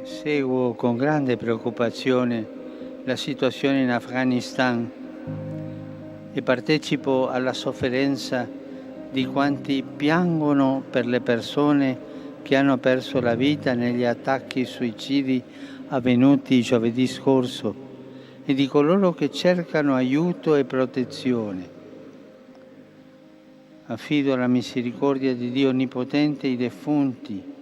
Seguo con grande preoccupazione la situazione in Afghanistan e partecipo alla sofferenza di quanti piangono per le persone che hanno perso la vita negli attacchi suicidi avvenuti giovedì scorso e di coloro che cercano aiuto e protezione. Affido alla misericordia di Dio Onnipotente i defunti.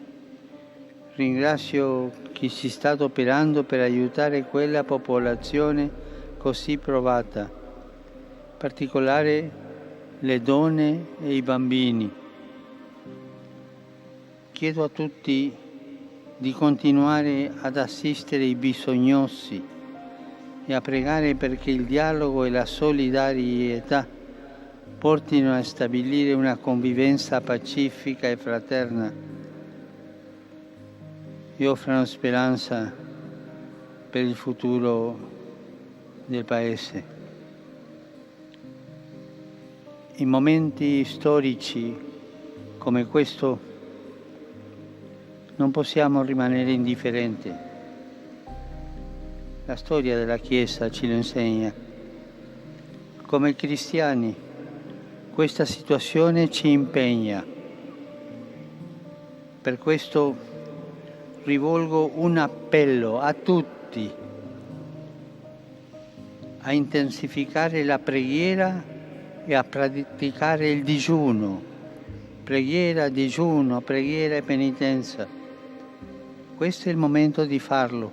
Ringrazio chi si sta adoperando per aiutare quella popolazione così provata, in particolare le donne e i bambini. Chiedo a tutti di continuare ad assistere i bisognosi e a pregare perché il dialogo e la solidarietà portino a stabilire una convivenza pacifica e fraterna e offrano speranza per il futuro del Paese. In momenti storici come questo non possiamo rimanere indifferenti. La storia della Chiesa ci lo insegna. Come cristiani, questa situazione ci impegna. Per questo rivolgo un appello a tutti a intensificare la preghiera e a praticare il digiuno. Preghiera, digiuno, preghiera e penitenza. Questo è il momento di farlo.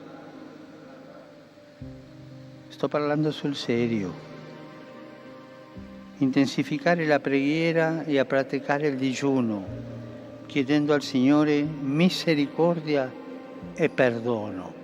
Sto parlando sul serio. Intensificare la preghiera e a praticare il digiuno, chiedendo al Signore misericordia e perdono.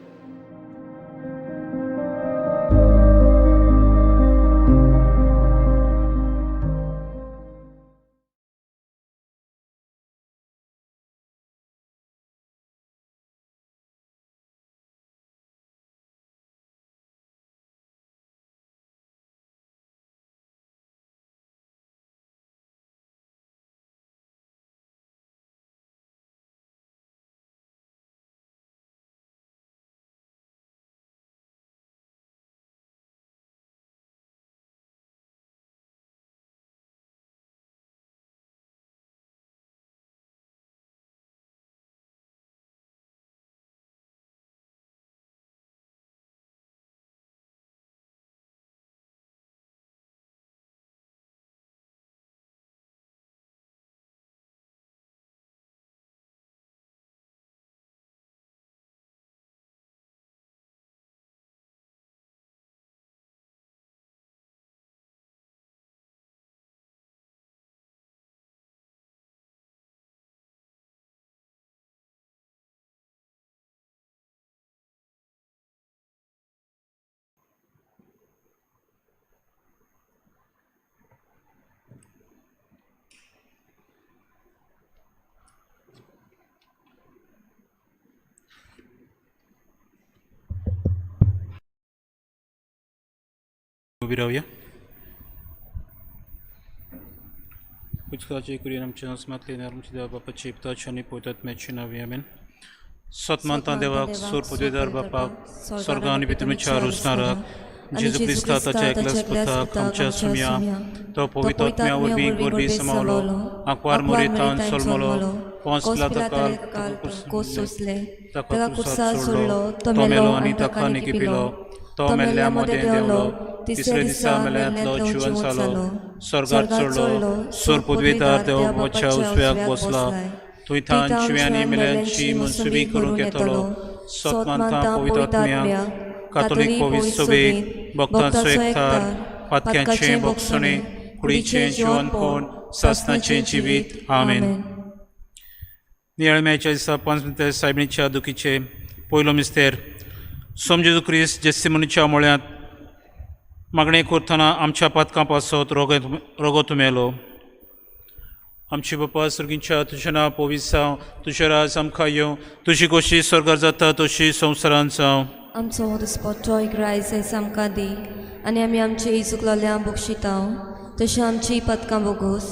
Ubirowie. Kuchkaji Kurianam Chans Matlinerum Chidava Pachipta Chani Potat Mechinaviamen. Sotmantan Devak Sur Pudvidar Bapa Sorgani Vitrumicharu Snarak. Jesus Christa Cheklas Pata Kamcha Sumya. To Povitatmya Urbi Gurbi Samolo. Aquar Muritan Solmolo. Pons Platakal Kosusle. Takakursal Sulo. Tomelo Anitaka Nikipilo. Tomeliamo Dendeolo. Tisre disamelet lo chuan salo, sorgat surlo, sur pudvitar de omocha usveak bosla, tuitan chuani melenchi munsubi kuruketolo, sotmantan povitatmia, katolik povisubik, boktan suektar, patkan chen boksuni, kuri chen chuan pon, sasna chen chivit, amen. Niel mecha isa pansmite saibnicha dukiche, poilo mister, som Jesu Christ jessimonicha molyat, मागणे करतना आमच्या पातकां पासत रोगो तुमेलो आमची बापा सर्गींच्या तुजें नांव पवित्र जावं तुजें राज आमकां येवं तुजी खोशी स्वर्गार जाता तशी संवसारांत जावं आमचो हो दिसपट्टो ग्रायस आमकां दी आनी आमी आमचे इजूक लाल्यां बक्षितांव तशें आमची पातकां बोगूस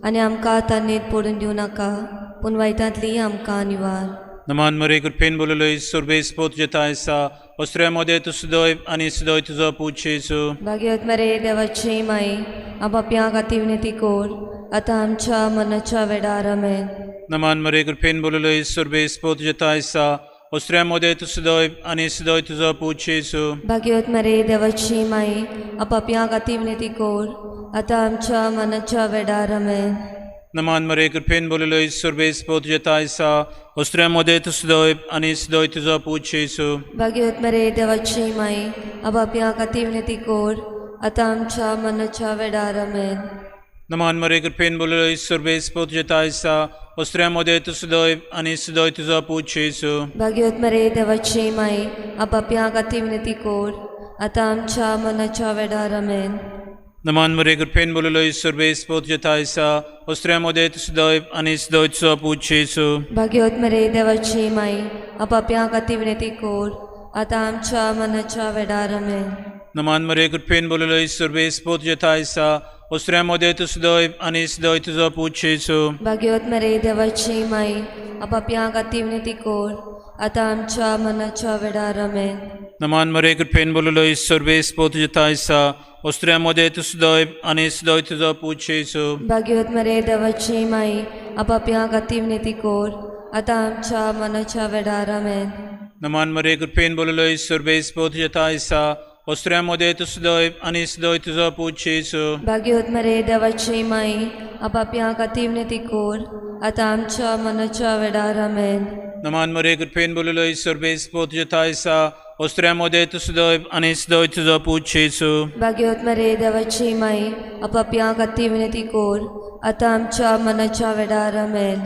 आनी आमकां तन्नेत पडून दिवं नाका पूण वायटांतली आमकां निवार. नमान मरे कृपेन बोललोय सुरबेस पोत जेतायसा ओस्त्र्यामध्ये तू सुदोय आणि सुदोय तुझो पूछेसु. भाग्यवत मरे देवाची माई आपाप्यां खातीर विनंती कोर आतां आमच्या मनाच्या वेळार आमेन. नमान मरे कृपेन बोललोय सुरबेस पोत जेतायसा ओस्त्र्यामध्ये तू सुदोय आणि सुदोय तुझो पूछेसु. भाग्यवत मरे देवाची माई आपाप्यां खातीर विनंती कोर आतां आमच्या मनाच्या वेळार आमेन. नमान मरे कृपेन बोललोय सुरबेस पोत जेतायसा ओस्त्र्यामध्ये तू सुदोय आणि सुदोय तुझो पूछेसु. भाग्यवत मरे देवाची माई आपाप्यां खातीर विनंती कोर आतां आमच्या मनाच्या वेळार आमेन. नमान मरे कृपेन बोललोय सुरबेस पोत जेतायसा ओस्त्र्यामध्ये तू सुदोय आणि सुदोय तुझो पूछेसु. भाग्यवत मरे देवाची माई आपाप्यां खातीर विनंती कोर आतां आमच्या मनाच्या वेळार आमेन. नमान मरे कृपेन बोललोय सुरबेस पोत जेतायसा ओस्त्र्यामध्ये तू सुदोय आणि सुदोय तुझो पूछेसु. भाग्यवत मरे देवाची माई आपाप्यां खातीर विनंती कोर आतां आमच्या मनाच्या वेळार आमेन. नमान मरे कृपेन बोललोय सुरबेस पोत जेतायसा ओस्त्र्यामध्ये तू सुदोय आणि सुदोय तुझो पूछेसु. भाग्यवत मरे देवाची माई आपाप्यां खातीर विनंती कोर आतां आमच्या मनाच्या वेळार आमेन. नमान मरे कृपेन बोललोय सुरबेस पोत जेतायसा ओस्त्र्यामध्ये तू सुदोय आणि सुदोय तुझो पूछेसु. भाग्यवत मरे देवाची माई आपाप्यां खातीर विनंती कोर आतां आमच्या मनाच्या वेळार आमेन. नमान मरे कृपेन बोललोय सुरबेस पोत जेतायसा ओस्त्र्यामध्ये तू सुदोय आणि सुदोय तुझो पूछेसु. भाग्यवत मरे देवाची माई आपाप्यां खातीर विनंती कोर आतां आमच्या मनाच्या वेळार आमेन. नमान मरे कृपेन बोललोय सुरबेस पोत जेतायसा ओस्त्र्यामध्ये तू सुदोय आणि सुदोय तुझो पूछेसु. भाग्यवत मरे देवाची माई आपाप्यां खातीर विनंती कोर आतां आमच्या मनाच्या वेळार आमेन.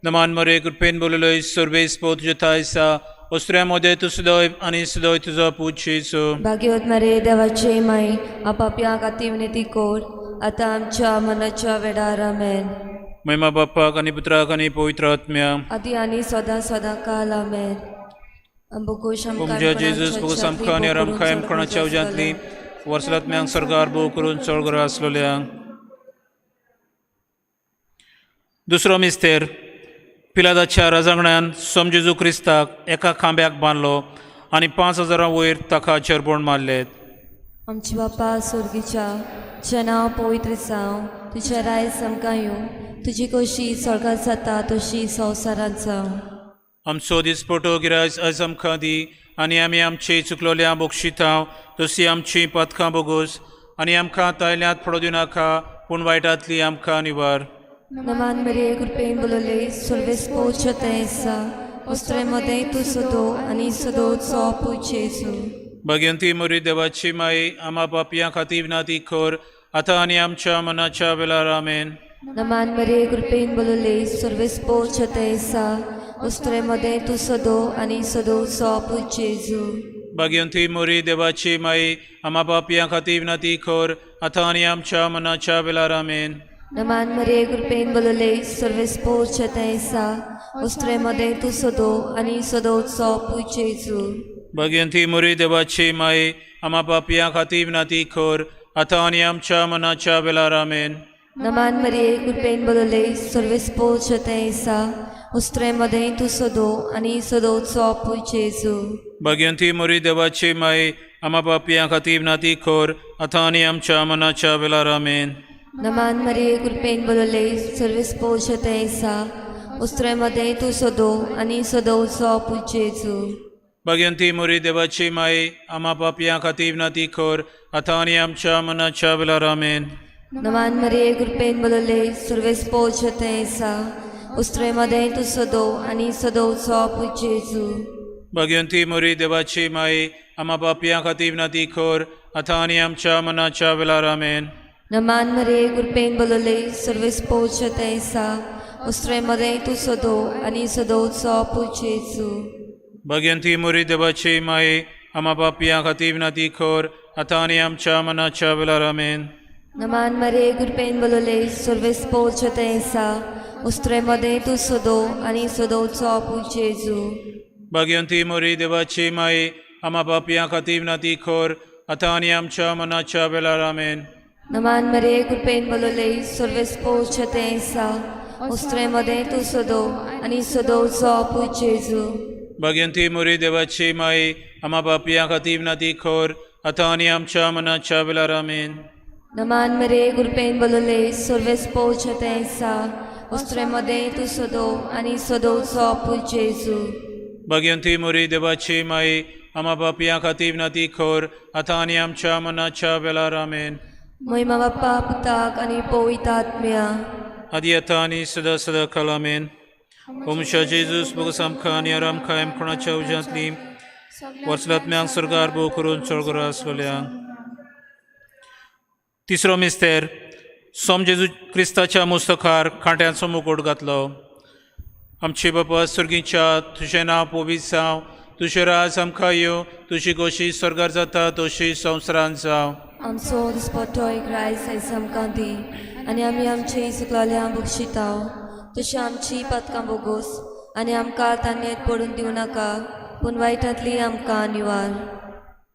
नमान मरे कृपेन बोललोय सुरबेस पोत जेतायसा ओस्त्र्यामध्ये तू सुदोय आणि सुदोय तुझो पूछेसु. भाग्यवत मरे देवाची माई आपाप्यां खातीर विनंती कोर आतां आमच्या मनाच्या वेळार आमेन. महिमा बाप्पाक आणि पुत्राक आणि पवित्र आत्म्या आदी आनी सदां सदां काल आमेन. तुमच्या जेजूस बोगस आमकां आनी आमकां एमखणाच्या उज्यांतली वर्सलात्म्यांक सरकार भोव करून चळगरा आसलोल्यांक. दुसरो मिस्तेर पिलादाच्या राजांगणान सोम जेजू क्रिस्ताक एका खांब्याक बांदलो आनी 5,000 वयर ताका चरबोण मारलेत. आमचे बापा सुर्गीच्या तुजें नांव पवित्र जावं, तुजें रायज आमकां येवं, तुजी कशी स्वर्गांत जाता तशी संवसारांत जावं. आमचो दिसपटो गिरायज आयज आमकां दी आनी आमी आमची चुकलोल्यां बोगशितांव तशी आमची पथकां बोगूस आनी आमकां तायल्यांत पडो दिवं नाका पूण वायटांतली आमकां निवार. नमान मरे कृपेन बोलले सुरवेस पोवचे तेंसा उस्त्रे मदें तूं सदो आनी सदोचो पुजेसू. भगवंती मोरी देवाची माई आमा पापयां खातीर विनाती खोर आतां आनी आमच्या मनाच्या वेळार आमेन. नमान मरे कृपेन बोलले सुरवेस पोवचे तेंसा उस्त्रे मदें तूं सदो आनी सदोचो पुजेसू. भगवंती मोरी देवाची माई आमा पापयां खातीर विनाती खोर आतां आनी आमच्या मनाच्या वेळार आमेन. नमान मरे कृपेन बोलले सुरवेस पोवचे तेंसा उस्त्रे मदें तूं सदो आनी सदोचो पुजेसू. भगवंती मोरी देवाची माई आमा पापयां खातीर विनाती खोर आतां आनी आमच्या मनाच्या वेळार आमेन. नमान मरे कृपेन बोलले सुरवेस पोवचे तेंसा उस्त्रे मदें तूं सदो आनी सदोचो पुजेसू. भगवंती मोरी देवाची माई आमा पापयां खातीर विनाती खोर आतां आनी आमच्या मनाच्या वेळार आमेन. नमान मरे कृपेन बोलले सुरवेस पोवचे तेंसा उस्त्रे मदें तूं सदो आनी सदोचो पुजेसू. भगवंती मोरी देवाची माई आमा पापयां खातीर विनाती खोर आतां आनी आमच्या मनाच्या वेळार आमेन. नमान मरे कृपेन बोलले सुरवेस पोवचे तेंसा उस्त्रे मदें तूं सदो आनी सदोचो पुजेसू. भगवंती मोरी देवाची माई आमा पापयां खातीर विनाती खोर आतां आनी आमच्या मनाच्या वेळार आमेन. नमान मरे कृपेन बोलले सुरवेस पोवचे तेंसा उस्त्रे मदें तूं सदो आनी सदोचो पुजेसू. भगवंती मोरी देवाची माई आमा पापयां खातीर विनाती खोर आतां आनी आमच्या मनाच्या वेळार आमेन. नमान मरे कृपेन बोलले सुरवेस पोवचे तेंसा उस्त्रे मदें तूं सदो आनी सदोचो पुजेसू. भगवंती मोरी देवाची माई आमा पापयां खातीर विनाती खोर आतां आनी आमच्या मनाच्या वेळार आमेन. Naman Maria, कृपेन बोलवले, सर्व स्पोर्च तेसा, उस्त्रेमध्ये तू सदो, आणि सदोचा पूज जेजू. भगवंती मोरी देवाची माई, आम्हा पापियां खातीर विनंती कर, आता आणि आमच्या मनाच्या वेळार आमेन. Naman Maria, कृपेन बोलवले, सर्व स्पोर्च तेसा, उस्त्रेमध्ये तू सदो, आणि सदोचा पूज जेजू. भगवंती मोरी देवाची माई, आम्हा पापियां खातीर विनंती कर, आता आणि आमच्या मनाच्या वेळार आमेन. महिमा बाप्पा, पुताक आणि पवित्र आत्म्या. आदी आता आणि सदा सदा काल आमेन. ओमशा जेजूस बगस आमकां आणि आमकां कोणाच्या उज्यांतली वर्सलात्म्यांक सरकार भोव करून चळगरास वल्यांक. तिसरो मिस्तेर, सोम जेजू क्रिस्ताच्या मुस्तकार कांट्यांचो मुकुट घातलो. आमचे बापा स्वर्गीच्या, तुझें नांव पवित्र जावं, तुझें राज आमकां येवं, तुजी खोशी स्वर्गार जाता तशी संवसारांत जावं. आमचो दिसपट्टो एक रायस आयज आमकां दी, आनी आमी आमची चुकलोल्यांक बक्षिताव, तशी आमची पथकां बोगोस, आनी आमकां तान्नेत पडून दिवं नाका, पूण वायटांतली आमकां निवार.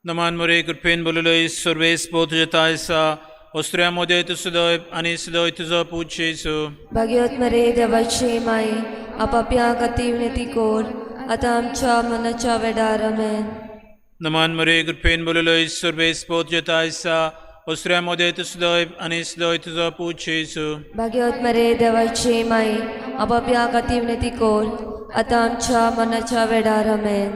नमान मोरे कृपेन बोललोय, सर्वेस पो तुझे तायसा, ओस्त्र्यामध्ये तू सदैव आणि सदैव तुझो पूज जेजू. भाग्यवत मरे देवाची माई, आपापल्या खातीर विनंती कर, आतां आमच्या मनाच्या वेळार आमेन. नमान मोरे कृपेन बोललोय, सर्वेस पो तुझे तायसा, ओस्त्र्यामध्ये तू सदैव आणि सदैव तुझो पूज जेजू. भाग्यवत मरे देवाची माई, आपापल्या खातीर विनंती कर, आतां आमच्या मनाच्या वेळार आमेन.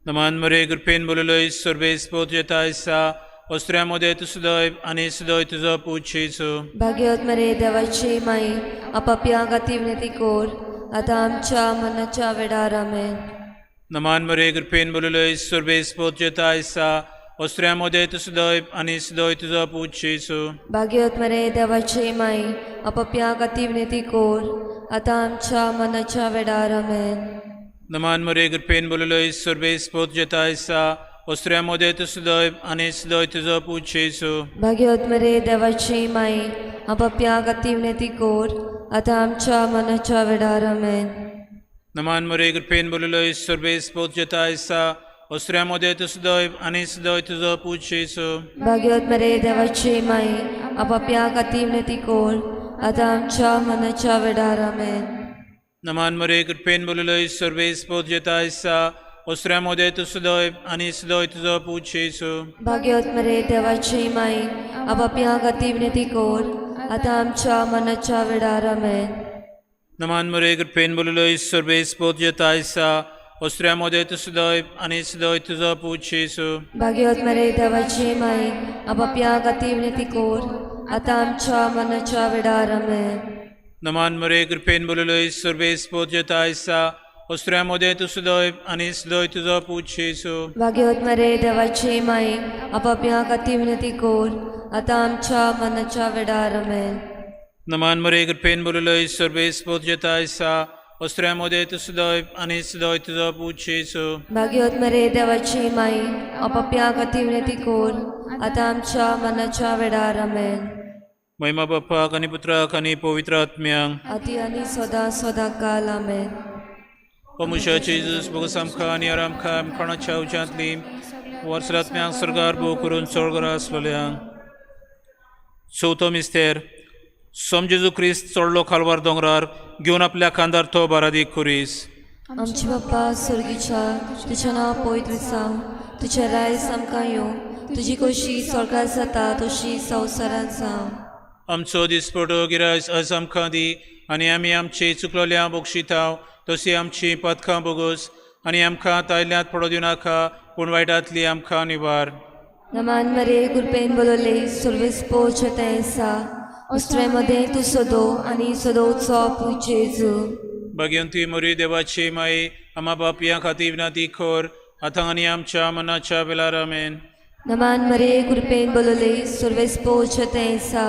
नमान मोरे कृपेन बोललोय, सर्वेस पो तुझे तायसा, ओस्त्र्यामध्ये तू सदैव आणि सदैव तुझो पूज जेजू. भाग्यवत मरे देवाची माई, आपापल्या खातीर विनंती कर, आतां आमच्या मनाच्या वेळार आमेन. नमान मोरे कृपेन बोललोय, सर्वेस पो तुझे तायसा, ओस्त्र्यामध्ये तू सदैव आणि सदैव तुझो पूज जेजू. भाग्यवत मरे देवाची माई, आपापल्या खातीर विनंती कर, आतां आमच्या मनाच्या वेळार आमेन. नमान मोरे कृपेन बोललोय, सर्वेस पो तुझे तायसा, ओस्त्र्यामध्ये तू सदैव आणि सदैव तुझो पूज जेजू. भाग्यवत मरे देवाची माई, आपापल्या खातीर विनंती कर, आतां आमच्या मनाच्या वेळार आमेन. नमान मोरे कृपेन बोललोय, सर्वेस पो तुझे तायसा, ओस्त्र्यामध्ये तू सदैव आणि सदैव तुझो पूज जेजू. भाग्यवत मरे देवाची माई, आपापल्या खातीर विनंती कर, आतां आमच्या मनाच्या वेळार आमेन. नमान मोरे कृपेन बोललोय, सर्वेस पो तुझे तायसा, ओस्त्र्यामध्ये तू सदैव आणि सदैव तुझो पूज जेजू. भाग्यवत मरे देवाची माई, आपापल्या खातीर विनंती कर, आतां आमच्या मनाच्या वेळार आमेन. नमान मोरे कृपेन बोललोय, सर्वेस पो तुझे तायसा, ओस्त्र्यामध्ये तू सदैव आणि सदैव तुझो पूज जेजू. भाग्यवत मरे देवाची माई, आपापल्या खातीर विनंती कर, आतां आमच्या मनाच्या वेळार आमेन. नमान मोरे कृपेन बोललोय, सर्वेस पो तुझे तायसा, ओस्त्र्यामध्ये तू सदैव आणि सदैव तुझो पूज जेजू. भाग्यवत मरे देवाची माई, आपापल्या खातीर विनंती कर, आतां आमच्या मनाच्या वेळार आमेन. नमान मोरे कृपेन बोललोय, सर्वेस पो तुझे तायसा, ओस्त्र्यामध्ये तू सदैव आणि सदैव तुझो पूज जेजू. भाग्यवत मरे देवाची माई, आपापल्या खातीर विनंती कर, आतां आमच्या मनाच्या वेळार आमेन. महिमा बाप्पाक आणि पुत्राक आणि पवित्र आत्म्यांक. आदी आनी सदां सदां काल आमेन. ओमुशा जेजूस बगस आमकां आणि आमकां कोणाच्या उज्यांतली वर्सलात्म्यांक सरकार भोव करून चळगरास वल्यांक. चवथो मिस्तेर, सोम जेजू क्रिस्त चडलो खालवार दोंगरार घेवन आपल्या खांदार तो बारादी खुरीस. आमचे बाप्पा स्वर्गीच्या, तुझें नांव पवित्र जावं, तुझें रायज आमकां येवं, तुजी खोशी स्वर्गार जाता तशी संवसारांत जावं. आमचो दिसपटो गिरायस आज आमकां दी, आनी आमी आमची चुकलोल्यांक बक्षिताव, तशी आमची पथकां बोगोस, आनी आमकां तायल्यांत पडो दिवं नाका, पूण वायटांतली आमकां निवार. नमान मरे कृपेन बोलवले, सर्व स्पोर्च तेसा, उस्त्रेमध्ये तू सदो, आनी सदोचो पूज जेजू. भगवंती मोरी देवाची माई, आम्हा पापियां खातीर विनंती कर, आतां आनी आमच्या मनाच्या वेळार आमेन. नमान मरे कृपेन बोलवले, सर्व स्पोर्च तेसा,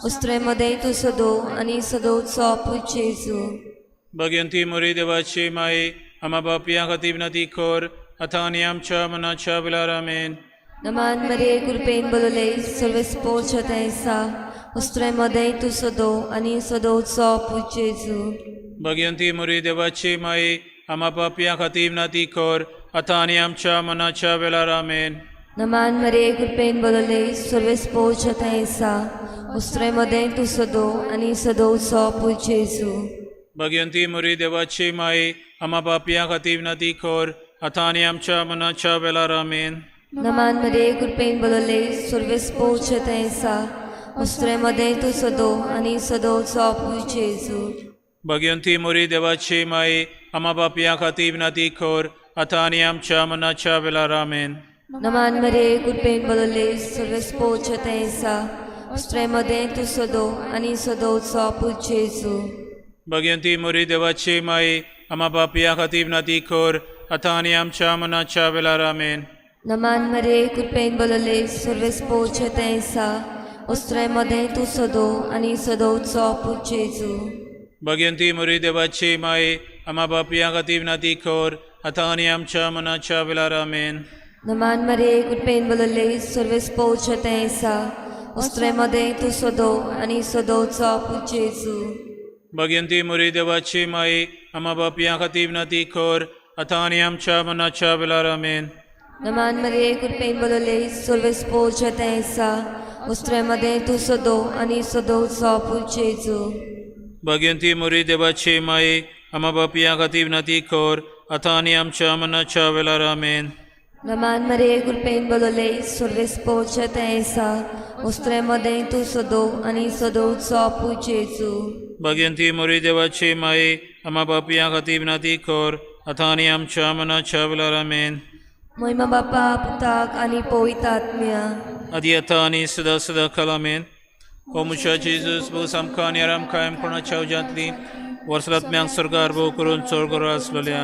उस्त्रेमध्ये तू सदो, आनी सदोचो पूज जेजू. भगवंती मोरी देवाची माई, आम्हा पापियां खातीर विनंती कर, आतां आनी आमच्या मनाच्या वेळार आमेन. नमान मरे कृपेन बोलवले, सर्व स्पोर्च तेसा, उस्त्रेमध्ये तू सदो, आनी सदोचो पूज जेजू. भगवंती मोरी देवाची माई, आम्हा पापियां खातीर विनंती कर, आतां आनी आमच्या मनाच्या वेळार आमेन. Naman Maria कृपेन बोलले सर्व स्पोर्च ऐसा उस्त्रेमध्ये तू सदो आणि सदोचा पूज येसू भगवंती मोरी देवाची माई आम्हा पापियां खातीर विनंती कर आता आणि आमच्या मनाच्या वेळार आमेन. Naman Maria कृपेन बोलले सर्व स्पोर्च ऐसा उस्त्रेमध्ये तू सदो आणि सदोचा पूज येसू भगवंती मोरी देवाची माई आम्हा पापियां खातीर विनंती कर आता आणि आमच्या मनाच्या वेळार आमेन. Naman Maria कृपेन बोलले सर्व स्पोर्च ऐसा उस्त्रेमध्ये तू सदो आणि सदोचा पूज येसू भगवंती मोरी देवाची माई आम्हा पापियां खातीर विनंती कर आता आणि आमच्या मनाच्या वेळार आमेन. Naman Maria कृपेन बोलले सर्व स्पोर्च ऐसा उस्त्रेमध्ये तू सदो आणि सदोचा पूज येसू भगवंती मोरी देवाची माई आम्हा पापियां खातीर विनंती कर आता आणि आमच्या मनाच्या वेळार आमेन. Naman Maria कृपेन बोलले सर्व स्पोर्च ऐसा उस्त्रेमध्ये तू सदो आणि सदोचा पूज येसू भगवंती मोरी देवाची माई आम्हा पापियां खातीर विनंती कर आता आणि आमच्या मनाच्या वेळार आमेन. Naman Maria कृपेन बोलले सर्व स्पोर्च ऐसा उस्त्रेमध्ये तू सदो आणि सदोचा पूज येसू भगवंती मोरी देवाची माई आम्हा पापियां खातीर विनंती कर आता आणि आमच्या मनाच्या वेळार आमेन. Naman Maria कृपेन बोलले सर्व स्पोर्च ऐसा उस्त्रेमध्ये तू सदो आणि सदोचा पूज येसू भगवंती मोरी देवाची माई आम्हा पापियां खातीर विनंती कर आता आणि आमच्या मनाच्या वेळार आमेन. महिमा बापा पुताक आणि पवित्र आत्म्या आदी आता आणि सदा सदा काल आमेन. ओ मुशा जेजूस बस आमकां आनी आराम कायम कोणाच्या उज्यांतली वर्सांतम्यांक सरकार भोव करून चड गरज आसलेल्या.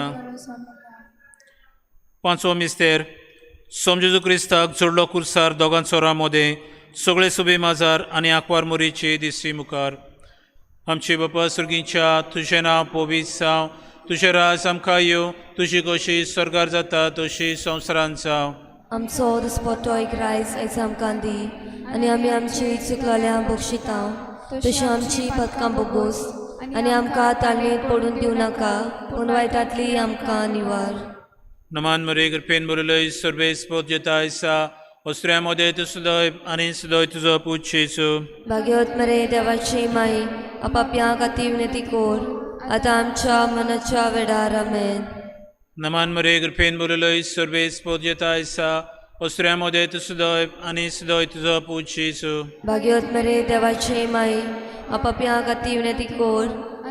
पांचवो मिस्तेर सोम जेजू क्रिस्ताक जोडलो कुर्सार दोगांचो रामोदे सगळे सुबे माजार आनी आंकवार मोरीचे दिसी मुखार. आमचे बापा सुर्गीच्या तुझें नांव पवित्र जावं, तुझें राज आमकां येवं, तुजी कशी स्वर्गार जाता तशी संवसारांत जावं. आमचो दिसपट्टो रायस आयज आमकां दी आनी आमी आमची चुकलोल्यांक बक्षितांव तशी आमची पदकां बोगोस आनी आमकां तालमीत पडून दिवं नाका पूण वायटांतली आमकां निवार. नमान मरे कृपेन बोलले सर्वेस पोजेता ऐसा ओस्त्र्यामध्ये तू सदैव आणि सदैव तुझो पूज येसू. भाग्यवत मरे देवाची माई आपापल्या खातीर विनंती कोर आतां आमच्या मनाच्या वेळार आमेन. नमान मरे कृपेन बोलले सर्वेस पोजेता ऐसा ओस्त्र्यामध्ये तू सदैव आणि सदैव तुझो पूज येसू. भाग्यवत मरे देवाची माई आपापल्या खातीर विनंती कोर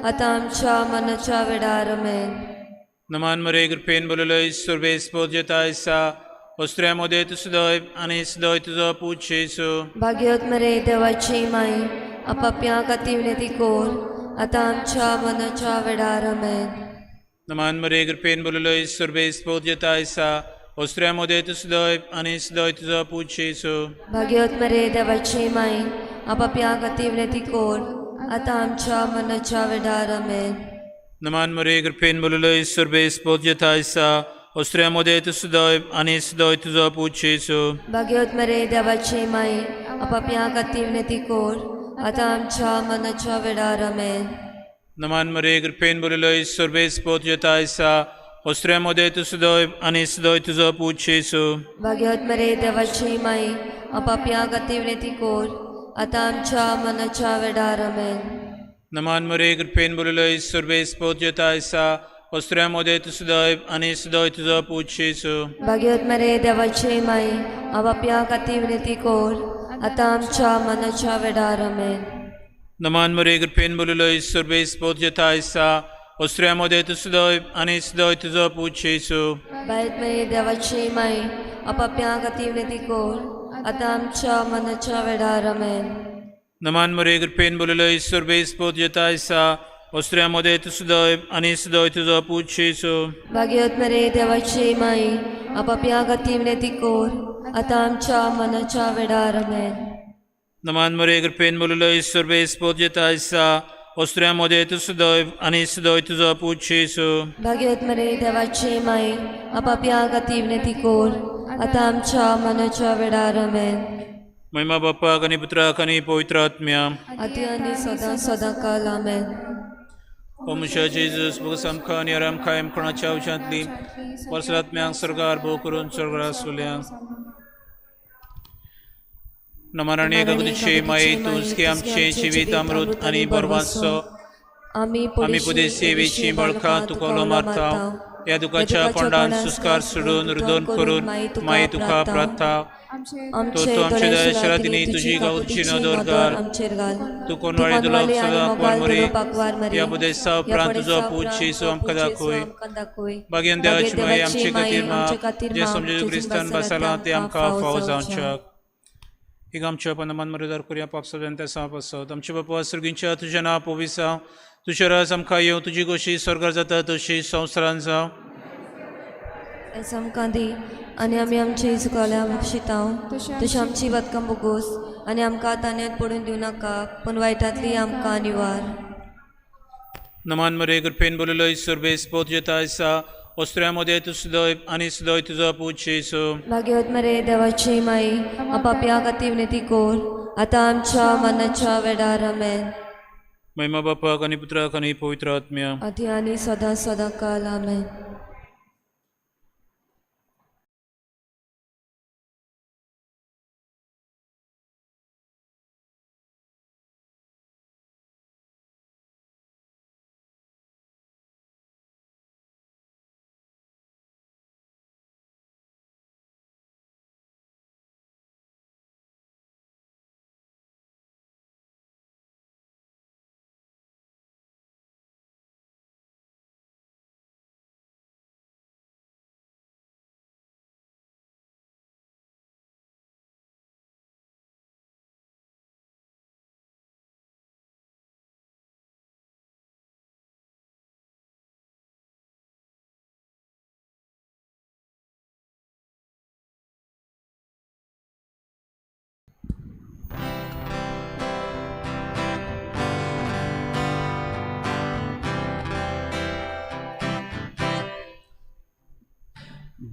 आतां आमच्या मनाच्या वेळार आमेन. नमान मरे कृपेन बोलले सर्वेस पोजेता ऐसा ओस्त्र्यामध्ये तू सदैव आणि सदैव तुझो पूज येसू. भाग्यवत मरे देवाची माई आपापल्या खातीर विनंती कोर आतां आमच्या मनाच्या वेळार आमेन. नमान मरे कृपेन बोलले सर्वेस पोजेता ऐसा ओस्त्र्यामध्ये तू सदैव आणि सदैव तुझो पूज येसू. भाग्यवत मरे देवाची माई आपापल्या खातीर विनंती कोर आतां आमच्या मनाच्या वेळार आमेन. नमान मरे कृपेन बोलले सर्वेस पोजेता ऐसा ओस्त्र्यामध्ये तू सदैव आणि सदैव तुझो पूज येसू. भाग्यवत मरे देवाची माई आपापल्या खातीर विनंती कोर आतां आमच्या मनाच्या वेळार आमेन. नमान मरे कृपेन बोलले सर्वेस पोजेता ऐसा ओस्त्र्यामध्ये तू सदैव आणि सदैव तुझो पूज येसू. भाग्यवत मरे देवाची माई आपापल्या खातीर विनंती कोर आतां आमच्या मनाच्या वेळार आमेन. नमान मरे कृपेन बोलले सर्वेस पोजेता ऐसा ओस्त्र्यामध्ये तू सदैव आणि सदैव तुझो पूज येसू. भाग्यवत मरे देवाची माई आपापल्या खातीर विनंती कोर आतां आमच्या मनाच्या वेळार आमेन. नमान मरे कृपेन बोलले सर्वेस पोजेता ऐसा ओस्त्र्यामध्ये तू सदैव आणि सदैव तुझो पूज येसू. भाग्यवत मरे देवाची माई आपापल्या खातीर विनंती कोर आतां आमच्या मनाच्या वेळार आमेन. नमान मरे कृपेन बोलले सर्वेस पोजेता ऐसा ओस्त्र्यामध्ये तू सदैव आणि सदैव तुझो पूज येसू. भाग्यवत मरे देवाची माई आपापल्या खातीर विनंती कोर आतां आमच्या मनाच्या वेळार आमेन. नमान मरे कृपेन बोलले सर्वेस पोजेता ऐसा ओस्त्र्यामध्ये तू सदैव आणि सदैव तुझो पूज येसू. भाग्यवत मरे देवाची माई आपापल्या खातीर विनंती कोर आतां आमच्या मनाच्या वेळार आमेन. महिमा बापाक आनी पुत्राक आनी पवित्र आत्म्या आदी आनी सदां सदां काल आमेन. ओ मुशा जेजूस बगस आमकां आनी आराम कायम कोणाच्या उज्यांतली वर्सांतम्यांक सरकार भोव करून स्वर्गार आसलेल्या. नमन एकागतीचे माये तूस की आमचे जिवीत अमृत आणि बरवासो आम्ही पुढे सेवेची बळखा तुकोलो मारता या दुखाच्या कोंडान सुस्कार सोडून रुदन करून माये तुका प्रार्थना तो आमचे दशरातीने तुझी गावची नदोरगार तू कोणवाडी दुलाब सदा मरे या बुदेसा उपरांत तुझो पूजी सो आमकां दाखोय भाग्यान देवाची माय आमचे खातीर माग जे समजे क्रिस्तान बसाला ते आमकां फावो जावच्याक एक आमच्या पनमान मरेदार करुया पाप सगळ्यांत साप आसत आमचे बापा सर्गींच्या तुझें नांव पविसा तुझे राज आमकां येवं तुजी गोशी स्वर्गार जाता तशी संवसारान जावं आमकां दी आनी आमी आमचे चुकल्या बक्षितांव तशें आमची बदकां बोगोस आनी आमकां तानेत पडून दिवं नाका पूण वायटांतली आमकां निवार नमान मरे कृपेन बोलिल्लो ईश्वर बेस पोत जेता आसा ओस्त्र्यामध्ये तू सुदय आनी सुदय तुजो पूजी सो भाग्यवत मरे देवाची माई आपापल्या खातीर विनंती कोर आतां आमच्या मनाच्या वेडार आमेन महिमा बापाक आनी पुत्राक आनी पवित्र आत्म्या आदी आनी सदां सदां काल आमेन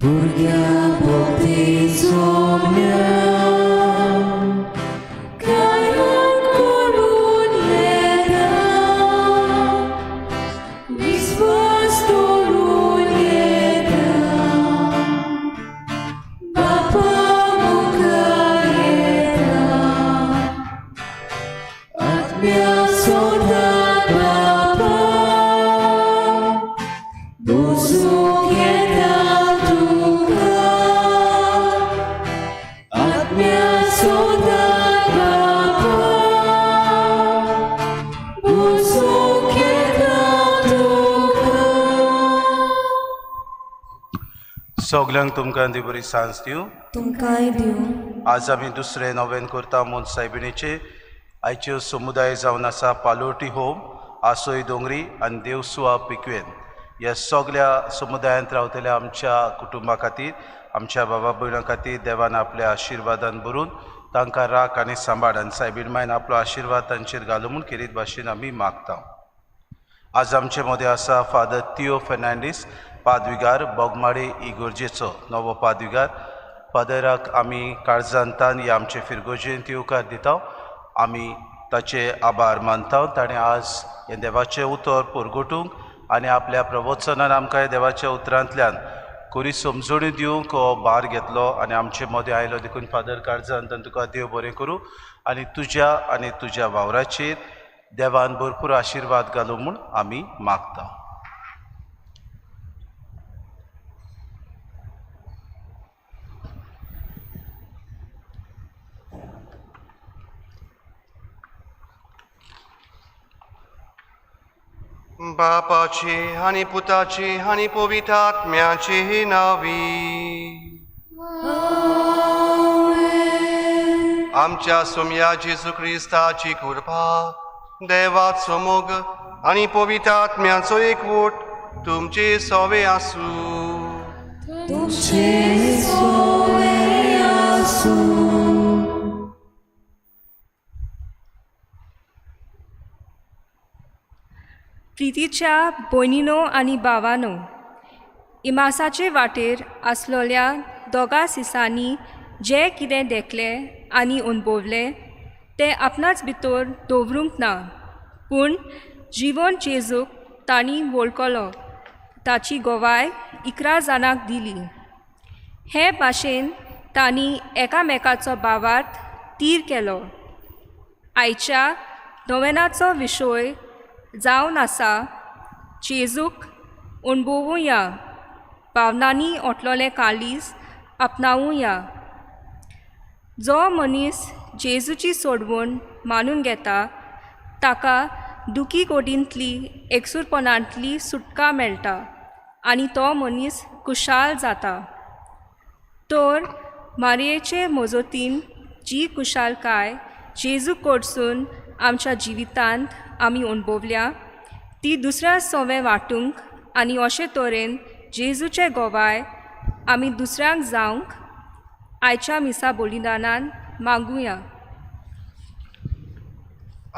Burgia boptizo miał, krajom korun leda, wizwastolu leda, Bapa Boga leda, Atmia soda Bapa, Buzuk leda. सगल्यांक तुमकां दी बरी सांज दिवं तुमकांय दिवं आज आमी दुसरे नवेन करता मोन सायबिणीचे आयच्यो समुदाय जावन आसा पालोटी होम आसोय दोंगरी आनी देवसुआ पिकवेन ह्या सगळ्या समुदायांत रावतल्या आमच्या कुटुंबा खातीर आमच्या बाबा भयणां खातीर देवान आपल्या आशिर्वादान भरून तांकां राख आनी सांबाळ आनी सायबीण मायन आपलो आशिर्वाद तांचेर घालूं म्हूण खेरीत भाशेन आमी मागता आज आमचे मदें आसा फादर थियो फेर्नांडीस पादविगार बोगमाळे इगोर्जेचो नवो पादविगार फादराक आमी काळजांतान ह्या आमचे फिरगोजेंत येवकार दिता आमी ताचे आभार मानता ताणें आज हें देवाचें उतर परगटूंक आनी आपल्या प्रवचनान आमकां ह्या देवाच्या उतरांतल्यान खरी समजणी दिवंक हो भार घेतलो आनी आमचे मदें आयलो देखून फादर काळजांतान तुका देव बरें करूं आनी तुज्या वावराचेर देवान भरपूर आशिर्वाद घालूं म्हूण आमी मागता बापाची आनी पुताची आनी पवित्र आत्म्याची नावी आमच्या सोम्या जेजू क्रिस्ताची कृपा देवाचो मोग आनी पवित्र आत्म्याचो एकवट तुमचे सोवे आसूं प्रितीच्या भयणीनो आनी भावानो इमासाचे वाटेर आसलोल्या दोगा सिसांनी जे कितें देखलें आनी अणभवलें तें आपणाच भितर दवरूंक ना पूण जिवन जेजूक तांणी वळखलो ताची गोवाय 11 जाणांक दिली हे भाशेन तांणी एकामेकाचो भावार्थ तीर केलो. आयच्या नोवेनाचो विशय जावन आसा जेजूक अणभवुया, भावनांनी ओटलोलें काळीज आपणावुया. जो मनीस जेजूची सोडवण मानून घेता ताका दुखी गोडींतली एकसूरपणांतली सुटका मेळटा आनी तो मनीस खुशाल जाता. तर मारयेचे मजतीन जी खुशालकाय जेजू कडसून आमच्या जिवितांत आमी अणभवल्या ती दुसऱ्या सोवे वांटूंक आनी अशे तरेन जेजूचे गोवाय आमी दुसऱ्यांक जावंक आयच्या मिसा बलिदानान मागुया.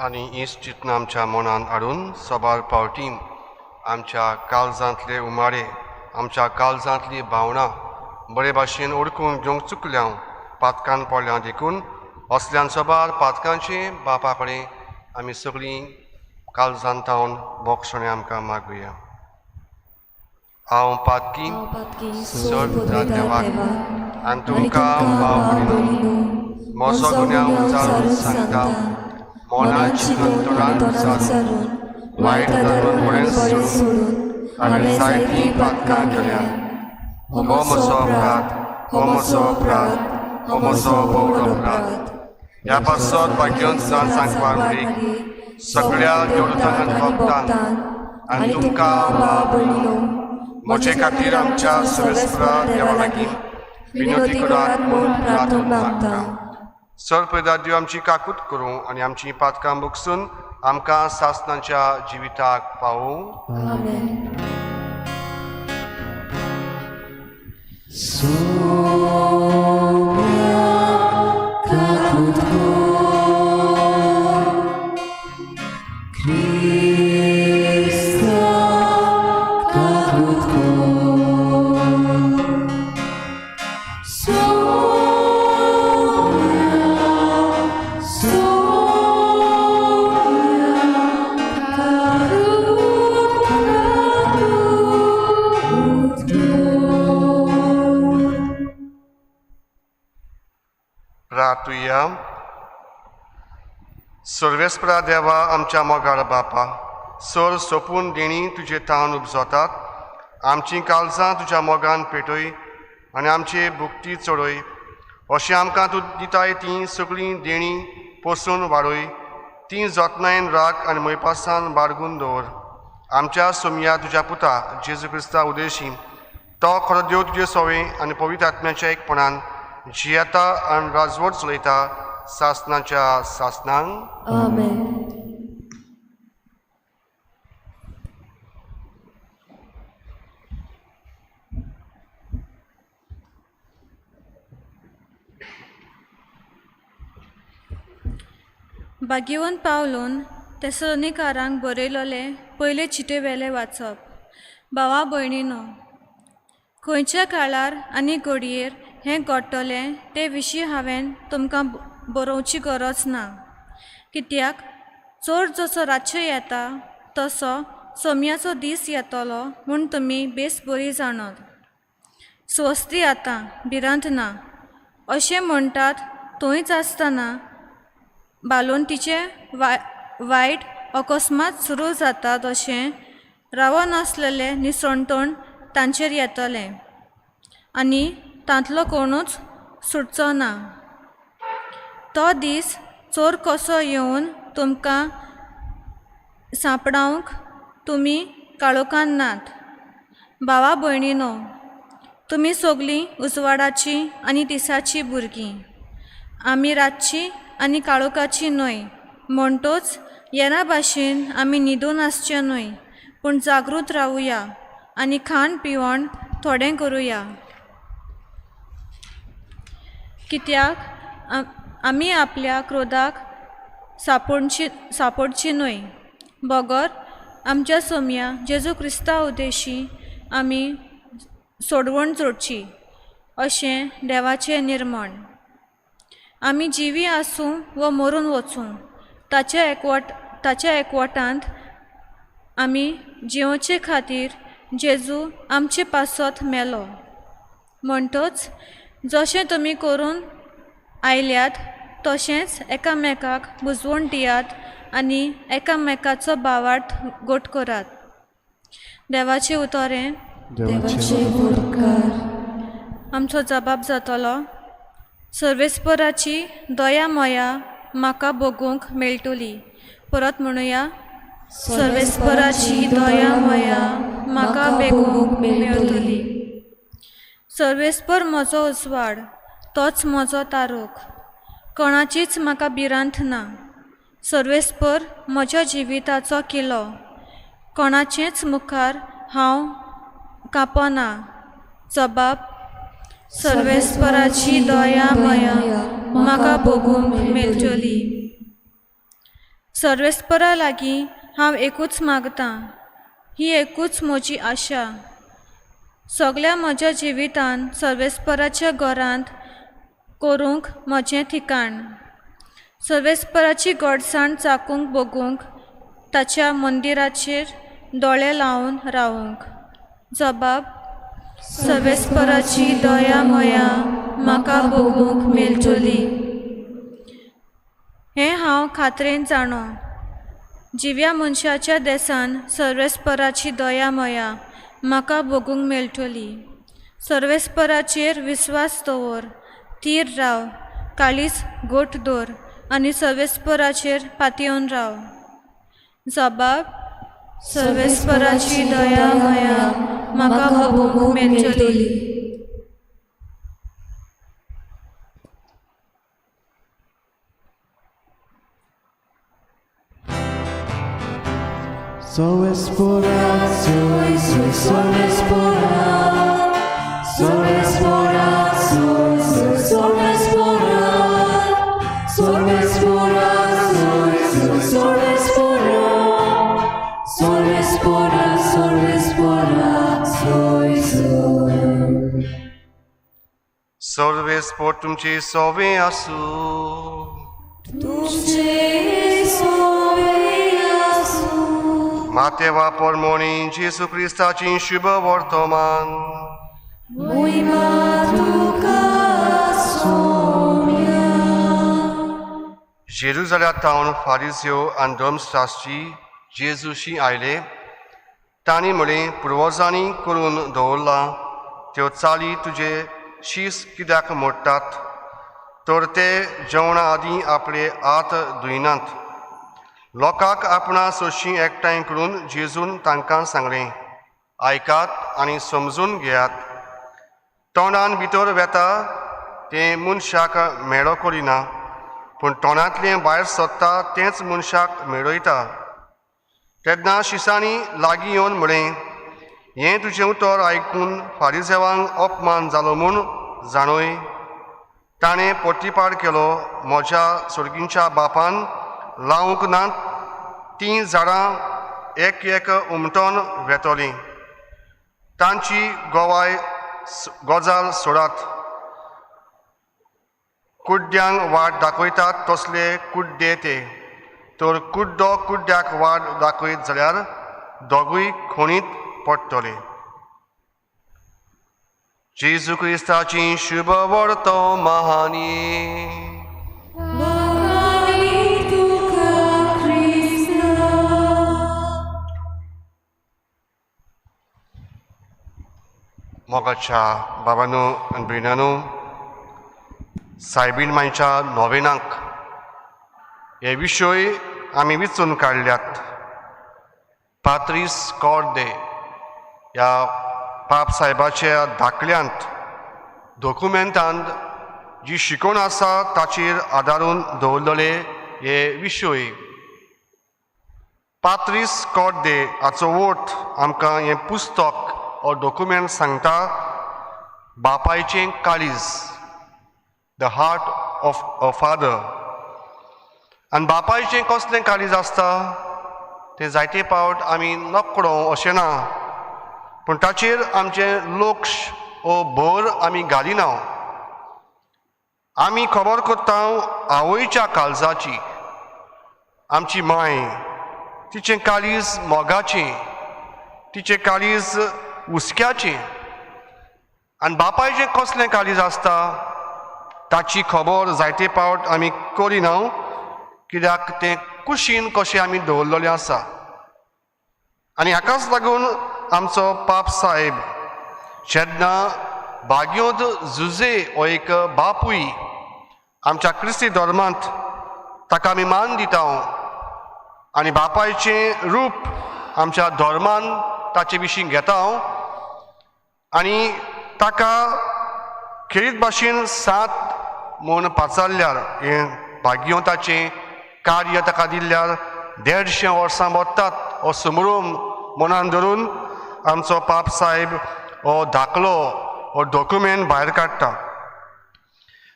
आनी इश्ट चिंतन आमच्या मनान हाडून सबार पावटी आमच्या काळजांतले उमाळे, आमच्या काळजांतली भावना बरे भाशेन ओळखून घेवंक चुकल्या पातकान पडल्या देखून असल्यान सबार पातकांचे बापा कडेन आमी सगळीं काळजांतावन बोगसणे आमकां मागुया. हांव पातकी सोड देवाक आनी तुमकां भाव भयणीनो म्हजो गुन्यांव विचारून सांगता. मोनाची अंतरान सारून वायट धरून बरें सोडून हांवें जायतीं पातकां केल्या. हो म्हजो अपराध, हो म्हजो अपराध, हो म्हजो भोग अपराध. ह्या पासत भाग्योन सांगपाक मेळ्ळी सगळ्या देवदूतांक भक्तांक आनी तुमकां भाव भयणीनो म्हजे खातीर आमच्या सर्वेस्परा देवा लागीं विनोदी करात म्हूण प्रार्थना मागता. सर्वप्रदा देव आमची काकूट करूं आनी आमची पातकां भोगसून आमकां सासणाच्या जिविताक पावूं. आमेन. प्रार्थुया. सर्वेस्परा देवा आमच्या मोगाळ बापा, सर सोपून देणी तुजे तावन उपजतात. आमची काळजां तुज्या मोगान पेटय आनी आमचे भुक्ती चडय. अशें आमकां तूं दिताय तीं सगळीं देणी पोसून वाडय. तीं जतनायेन राख आनी मैपासान बाळगून दवर. आमच्या सोमया तुज्या पुता जेजू क्रिस्ता उदेशी तो खरो देव तुजे सोवे आनी पवित्र आत्म्याच्या एकपणान जियेता आनी राजवट चलयता सासणाच्या सासणांक. आमेन. भाग्यवंत पावलोन तेसलोनिकारांक बरयलोले पयले चिटे वेले वाचप. भावा भयणीनो, खंयच्या काळार आनी घडयेर हें घडटलें ते विशीं हांवें तुमकां बरोवची गरज ना. कित्याक चोर जसो रातचे येता तसो सोमयाचो दीस येतलो म्हूण तुमी बेस बरी जाणत. स्वस्ती आतां भिरांत ना अशें म्हणटात थंयच आसतना बालोंतीचे वायट अकस्मात सुरू जातात अशें रावनासलेलें निसणटण तांचेर येतलें आनी तांतलो कोणूच सुटचो ना. तो दीस चोर कसो येवन तुमकां सांपडावंक तुमी काळोखान नात. भावा भयणीनो, तुमी सगळीं उजवाडाची आनी दिसाची भुरगीं. आमी रातची आनी काळोखाची न्हय. म्हणटोच येना भाशेन आमी न्हिदून आसचे न्हय, पूण जागृत रावुया आनी खाण पिवण थोडें करुया. कित्याक आमी आपल्या क्रोधाक सांपडची न्हय. बगर आमच्या सोमया जेजू क्रिस्ता उदेशी आमी सोडवण जोडची अशें देवाचें निर्मण. आमी जिवी आसूं व मरून वचूं ताच्या एकवटांत आमी जिवचे खातीर जेजू आमचे पासत मेलो. म्हणटोच जशें तुमी करून आयल्यात तशेंच एकामेकाक बुजवण दियात आनी एकामेकाचो बावार्थ गोट करात. देवाचें उतोरें देवाचे उपकार आमचो जबाब जातलो. सर्वेस्पराची दया मोया म्हाका भोगूंक मेळटली. परत म्हणुया. सर्वेस्पराची दया मोया म्हाका बेगूंक मेळटली. सर्वेस्पर म्हजो उजवाड, तोच म्हजो तारूक, कोणाचीच म्हाका भिरांत ना. सर्वेस्पर म्हज्या जिविताचो किल्लो, कोणाचेच मुखार हांव कांपना. जबाब सर्वेस्पराची दया मोया म्हाका भोगूंक मेळटली. सर्वेस्परा लागीं हांव एकूच मागतां. ही एकूच म्हजी आशा. सगळ्या म्हज्या जिवितान सर्वेस्पराच्या घरांत करूंक म्हजें ठिकाण. सर्वेस्पराची घडसाण चाकूंक बगूंक ताच्या मंदिराचेर दोळे लावन रावूंक. जबाब सर्वेस्पराची दया मोया म्हाका भोगूंक मेळटली. हें हांव खात्रेन जाणो. जिव्या मनशाच्या देसान सर्वेस्पराची दया मोया म्हाका भोगूंक मेळटली. सर्वेस्पराचेर विस्वास दवर, थीर राव, काळीज गोट दवर आनी सर्वेस्पराचेर पातयेवन राव. जबाब सर्वेस्पराची दया मोया म्हाका भोगूंक मेळटली. Sorespora, sorespora, sorespora, sorespora, sorespora, sorespora, sorespora, sorespora, सर्वेस्पर तुमचे सोवे आसूं. तुझे सोवे आसूं. मातेवा परमोणी जेसू क्रिस्ताची शुभ वर्तमान. Moima tuka somia. जेरुसलेमांतावन फारिस्यो आनी धर्मशास्त्री जेजूशी आयले. तांणी म्हळें, पुर्वजांनी करून दवरला त्यो चाली तुजे शीस कित्याक मोडटात? तर ते जेवणा आदीं आपले हात धुयनात. लोकांक आपणा सोशी एकठांय करून जेजून तांकां सांगलें, आयकात आनी समजून घेयात. तोंडान भितर वेता तें मनशाक मेळो करिना, पूण तोंडांतलें भायर सोदता तेंच मनशाक मेळयता. तेन्ना शिसांनी लागीं येवन म्हळें, हें तुजें उतर आयकून फारिसेवांक अपमान जालो म्हूण जाणय. ताणें पोटीपाड केलो, म्हज्या सुर्गींच्या बापान लावूंक नात तीं झाडां एक एक उमटोन वेतोलीं. तांची गजाल सोडात. कुड्ड्यांक वाट दाखयतात तसले कुड्डे ते. तर कुड्डो कुड्ड्याक वाट दाखयत जाल्यार दोगूय खणीत पडटले. जेजू क्रिस्ताची शुभ वर्तमानी. मोगाच्या बाबांनो आनी भयणांनो, सायबीण मांयच्या नोवेनाक हे विशय आमी विचून काडल्यात. पात्रीस कॉर्दे ह्या पाप साहेबाच्या धाकल्यांत डॉक्युमेंटांत जी शिकवण आसा ताचेर आदारून दवरलेले हे विशय. पात्रीस कॉर्दे हाचो अर्थ आमकां हें पुस्तक हो डॉक्युमेंट सांगता. बापायचें काळीज, the heart of a father. आनी बापायचें कसलें काळीज आसता तें जायते फावट आमी नकळो अशें ना, पूण ताचेर आमचें लक्ष वो भर आमी घालिना. आमी खबर करता आवयच्या काळजाची. आमची माय, तिचें काळीज मोगाचें, तिचें काळीज हुस्क्याचें. आनी बापायचें कसलें काळीज आसता ताची खबर जायते फावट आमी करिना कित्याक तें कुशीन कशें आमी दवरलेलें आसा आनी हाकाच लागून आमचो पाप साहेब जेन्ना भाग्योद जुजे हो एक बापूय आमच्या क्रिस्ती धर्मांत ताका आमी मान दिता आनी बापायचें रूप आमच्या धर्मान ताचे विशीं घेता आनी ताका खेरीत भाशेन 7 म्हूण पाचारल्यार हें भाग्योताचें कार्य ताका दिल्ल्यार 150 वर्सां वतात हो समारोह मनान धरून आमचो पाप साहेब हो दाखलो हो डॉक्युमेंट भायर काडटा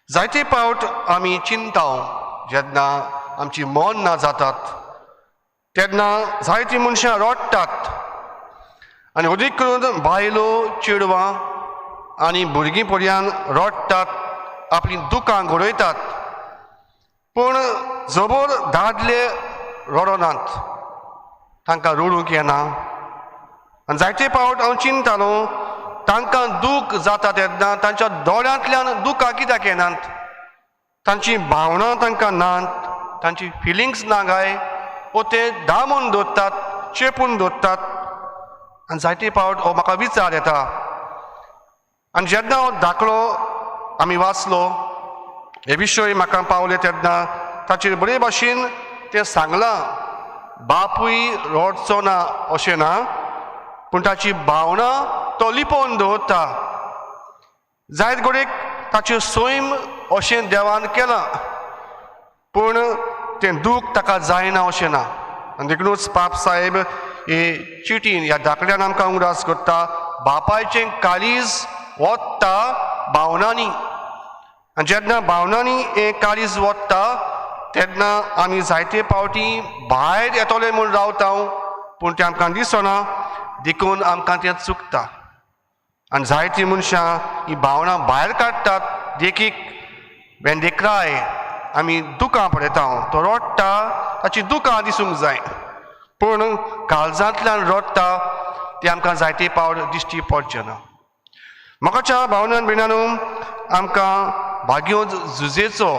जायते फावट आमी चिंता जेन्ना आमची मन ना जातात तेन्ना जायतीं मनशां रडटात आनी अदीक करून बायलो चेडवां आनी भुरगीं पर्यान रडटात आपलीं दुकां घडयतात पूण जबर दादले रडनात तांकां रडूंक येना आनी जायते फावट हांव चिंतालो तांकां दूख जाता तेन्ना तांच्या दोळ्यांतल्यान दुकां कित्याक येनात तांची भावना तांकां नात तांची फिलिंग्स ना काय वो ते दामून दवरतात चेपून दवरतात आनी जायते फावट हो म्हाका विचार येता आनी जेन्ना हो दाखलो आमी वाचलो हे विशय म्हाका पावले तेन्ना ताचेर बरे भाशेन तें सांगलां बापूय रडचो ना अशें ना पूण ताची भावना तो लिपोवन दवरता जायत घडयेक ताचें सैम अशें देवान केलां पूण तें दूख ताका जायना अशें ना आनी देखूनच पाप साहेब हे चिटीन ह्या दाखल्यान आमकां उगडास करता बापायचें काळीज वोत्ता भावनांनी आनी जेन्ना भावनांनी हें काळीज वोत्ता तेन्ना आमी जायते फावटी भायर येतले म्हूण रावता पूण तें आमकां दिसना देखून आमकां तें चुकता आनी जायतीं मनशां ही भावना भायर काडटात देखीक वेन दे क्राय आमी दुकां पळयता तो रडटा ताची दुकां दिसूंक जाय पूण काळजांतल्यान रडटा तें आमकां जायते फावट दिश्टी पडचें ना मोगाच्या भावनान भिणानू आमकां भाग्योद जुजेचो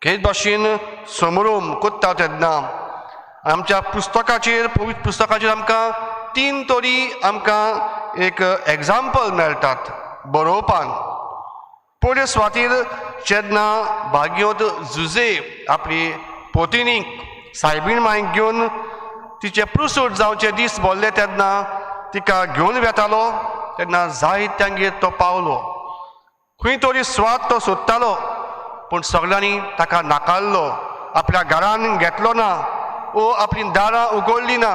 हेच भाशेन समारोह कोत्ता तेन्ना आमच्या पुस्तकाचेर पवित्र पुस्तकाचेर आमकां 3 तरी आमकां एक एग्जाम्पल मेळटात बरोवपाक पयले सुवातेर जेन्ना भाग्योद जुजे आपली पोतिनीक सायबीण मांयक घेवन तिचे प्रुसूट जावचे दीस भरले तेन्ना तिका घेवन वेतालो तेन्ना जायत्यांगेर तो पावलो खंय तरी स्वाद तो सोदतालो पूण सगळ्यांनी ताका नाकारलो आपल्या घरान घेतलो ना वो आपली दारां उगडलीं ना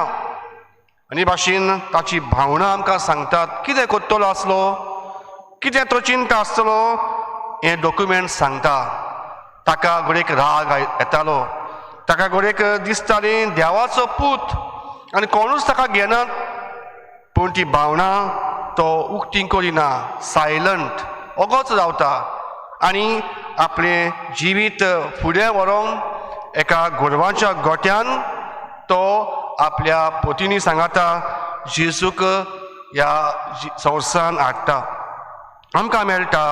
आनी भाशेन ताची भावना आमकां सांगतात कितें कोत्तलो आसलो कितें तो चिंता आसतलो हें डॉक्युमेंट सांगता ताका घडयेक राग येतालो ताका घडयेक दिसतालें देवाचो पूत आनी कोणूच ताका घेनात पूण ती भावना तो उक्ती करिना सायलंट ओगोच रावता आनी आपलें जिवीत फुडें व्हरोंक एका गोरवाच्या गोट्यान तो आपल्या पोतिनी सांगता जेजूक ह्या संवसारान हाडटा आमकां मेळटा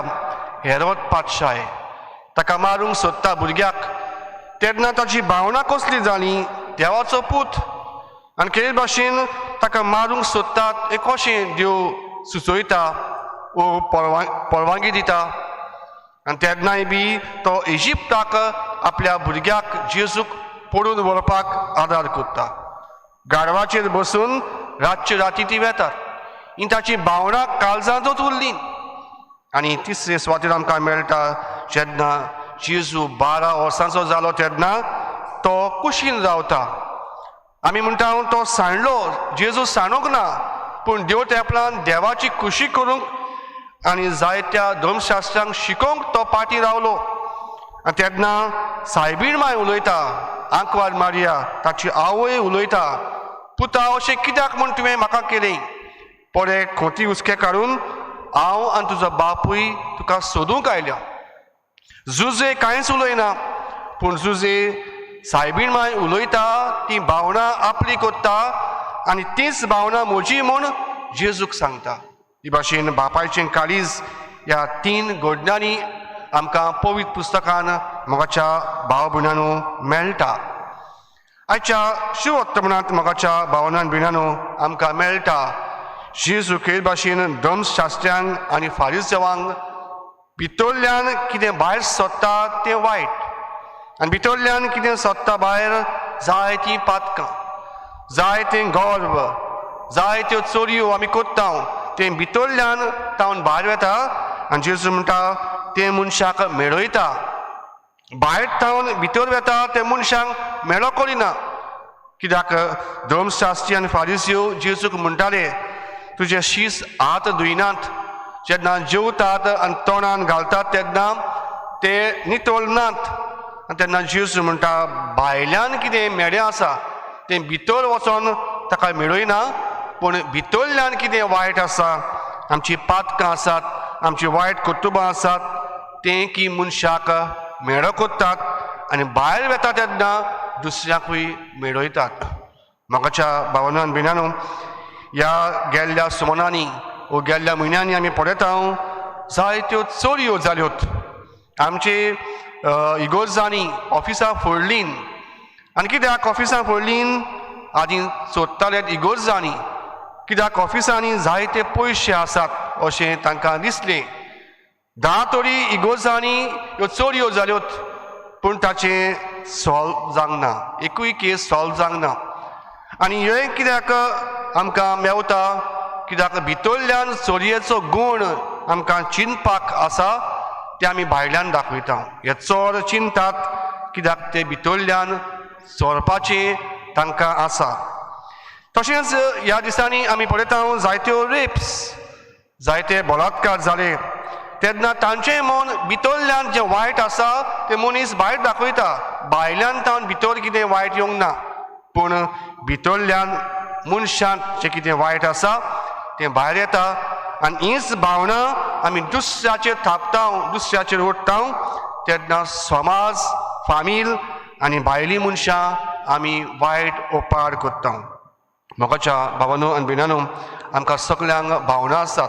हेरोद पातशाय ताका मारूंक सोदता भुरग्याक तेन्ना ताची भावना कसली जाली देवाचो पूत आनी खेरीत भाशेन ताका मारूंक सोदतात एक कशें देव सुचयता वो परवानगी दिता आनी तेन्नाय बी तो इजिप्ताक आपल्या भुरग्याक जेजूक पडून व्हरपाक आदार करता गाडवाचेर बसून रातचे राती ती वेतात ही ताची भावना काळजांतूच उरली आनी तिसरे सुवातेर आमकां मेळटा जेन्ना जेजू 12 वर्सांचो जालो तेन्ना तो कुशीन रावता आमी म्हणटा तो सांडलो जेजू सांडूंक ना पूण देव तेंपलान देवाची खुशी करूंक आनी जायत्या धर्मशास्त्रांक शिकोवंक तो पाटी रावलो आनी तेन्ना सायबीण मांय उलयता आंकवार मारिया ताची आवय उलयता पुता अशें कित्याक म्हूण तुवें म्हाका केलें पडे खोती उस्के काडून हांव आनी तुजो बापूय तुका सोदूंक आयल्या जुजे कांयच उलयना पूण जुजे सायबीण मांय उलयता ती भावना आपली कोत्ता आनी तीच भावना म्हजी म्हूण जेजूक सांगता ही भाशेन बापायचें काळीज ह्या 3 घडण्यांनी आमकां पवित्र पुस्तकान मोगाच्या भाव भयणांनो मेळटा. आयच्या शुभ वर्तमानांत मोगाच्या भावनान भयणांनो आमकां मेळटा जेजू खेळ भाशेन धर्मशास्त्र्यांक आनी फारिसेवांक भितरल्यान कितें भायर सोदता तें वायट आनी भितरल्यान कितें सोदता भायर जायतीं पातकां, जायतें गर्व, जायत्यो चोरयो आमी कोत्ता तें भितरल्यान तावन भायर वता आनी जेजू म्हणटा तें मनशाक मेळयता. भायर तावन भितर वता तें मनशांक मेळो करिना. कित्याक धर्मशास्त्री आनी फारिसीयो जेजूक म्हणटाले तुजे शीस हात धुयनात, जेन्ना जेवतात आनी तोंडान घालतात तेन्ना ते नितळ नात. आनी तेन्ना जेजू म्हणटा भायल्यान कितें मेळ्ळें आसा तें भितर वचोन ताका मेळयना, पूण भितरल्यान कितें वायट आसा, आमचीं पातकां आसात, आमचीं वायट कुटुंबां आसात तें की मनशाक मेळो कोत्तात आनी भायर वेता तेन्ना दुसऱ्याकूय मेळयतात. मोगाच्या भावनान भयणांनो ह्या गेल्ल्या सुमनांनी वो गेल्ल्या म्हयन्यांनी आमी पळयता जायत्यो चोरयो जाल्योत. आमचे इगोर्जांनी ऑफिसां फोडलीं आनी कित्याक ऑफिसां फोडलीं आदी सोदताले इगोर्जांनी कित्याक ऑफिसांनी जायते पयशे आसात अशें तांकां दिसलें. 10 तरी इगोर्जांनी ह्यो चोरयो जाल्योत पूण ताचें सॉल्व जावंक ना, एकूय केस सॉल्व जावंक ना. आनी हे कित्याक आमकां मेवता कित्याक भितरल्यान चोरयेचो गूण आमकां चिंतपाक आसा ते आमी भायल्यान दाखयता. हे चोर चिंतात कित्याक ते भितरल्यान चोरपाचें तांकां आसा. तशेंच ह्या दिसांनी आमी पळयता जायत्यो रेप्स, जायते बलात्कार जाले तेन्ना तांचें मन भितरल्यान जें वायट आसा तें मनीस भायर दाखयता. भायल्यान तावन भितर कितें वायट येवंक ना, पूण भितरल्यान मनशांत जें कितें वायट आसा तें भायर येता. आनी हीच भावना आमी दुसऱ्याचेर थापता, दुसऱ्याचेर ओडटा तेन्ना समाज, फामील आनी भायलीं मनशां आमी वायट ओपार कोत्ता. मोगाच्या भावांनो आनी भयणांनो आमकां सगल्यांक भावना आसात.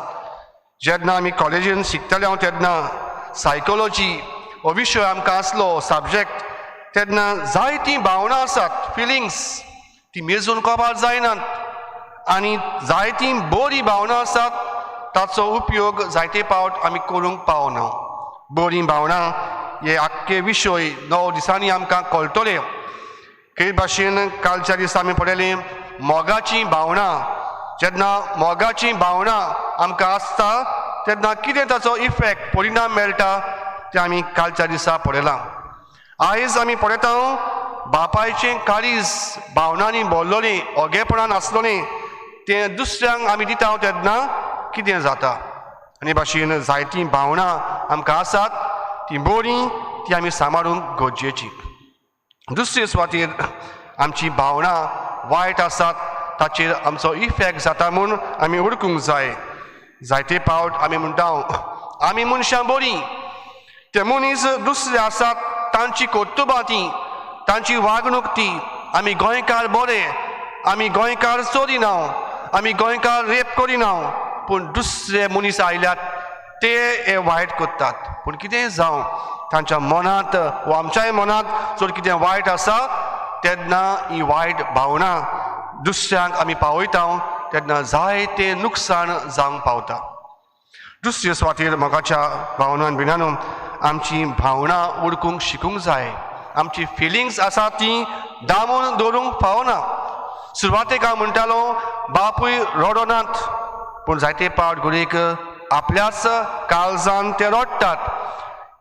जेन्ना आमी कॉलेजीन शिकताले तेन्ना सायकोलॉजी हो विशय आमकां आसलो सब्जेक्ट तेन्ना जायतीं भावना आसात, फिलिंग्स ती मेजून कोबार जायनात आनी जायतीं बरी भावना आसात ताचो उपयोग जायते फावट आमी करूंक पावना. बरी भावना हे आख्खे विशय 9 दिसांनी आमकां कळटले. हे भाशेन कालच्या दिसा आमी पळयलें मोगाची भावना. जेन्ना मोगाची भावना आमकां आसता तेन्ना कितें ताचो इफेक्ट परिणाम मेळटा तें आमी कालच्या दिसा पळयलां. आयज आमी पळयता बापायचें काळीज भावनांनी भरलोलें ओगेपणान आसलोलें तें दुसऱ्यांक आमी दिता तेन्ना कितें जाता. आनी भाशेन जायतीं भावना आमकां आसात ती बरी ती आमी सांबाळूंक गरजेची. दुसरे सुवातेर आमची भावना वायट आसात ताचेर आमचो इफेक्ट जाता म्हूण आमी उडकूंक जाय. जायते फावट आमी म्हणटा आमी मनशां बरीं, ते मनीस दुसरे आसात तांची कुटुंबां ती, तांची वागणूक ती. आमी गोंयकार बरे, आमी गोंयकार चोरिना, आमी गोंयकार रेप करिना, पूण दुसरे मनीस आयल्यात ते हे वायट कोत्तात. पूण कितें जावं तांच्या मनांत वा आमच्याय मनांत जर कितें वायट आसा तेन्ना ही वायट भावना दुसऱ्यांक आमी पावयता तेन्ना जायते नुकसाण जावंक पावता. दुसरे सुवातेर मोगाच्या भावनान भयणांनो आमची भावना उडकूंक शिकूंक जाय. आमची फिलिंग्स आसा ती दामून दवरूंक फावना. सुरवातेक हांव म्हणटालो बापूय रडनात, पूण जायते फावट घडयेक आपल्याच काळजान ते रडटात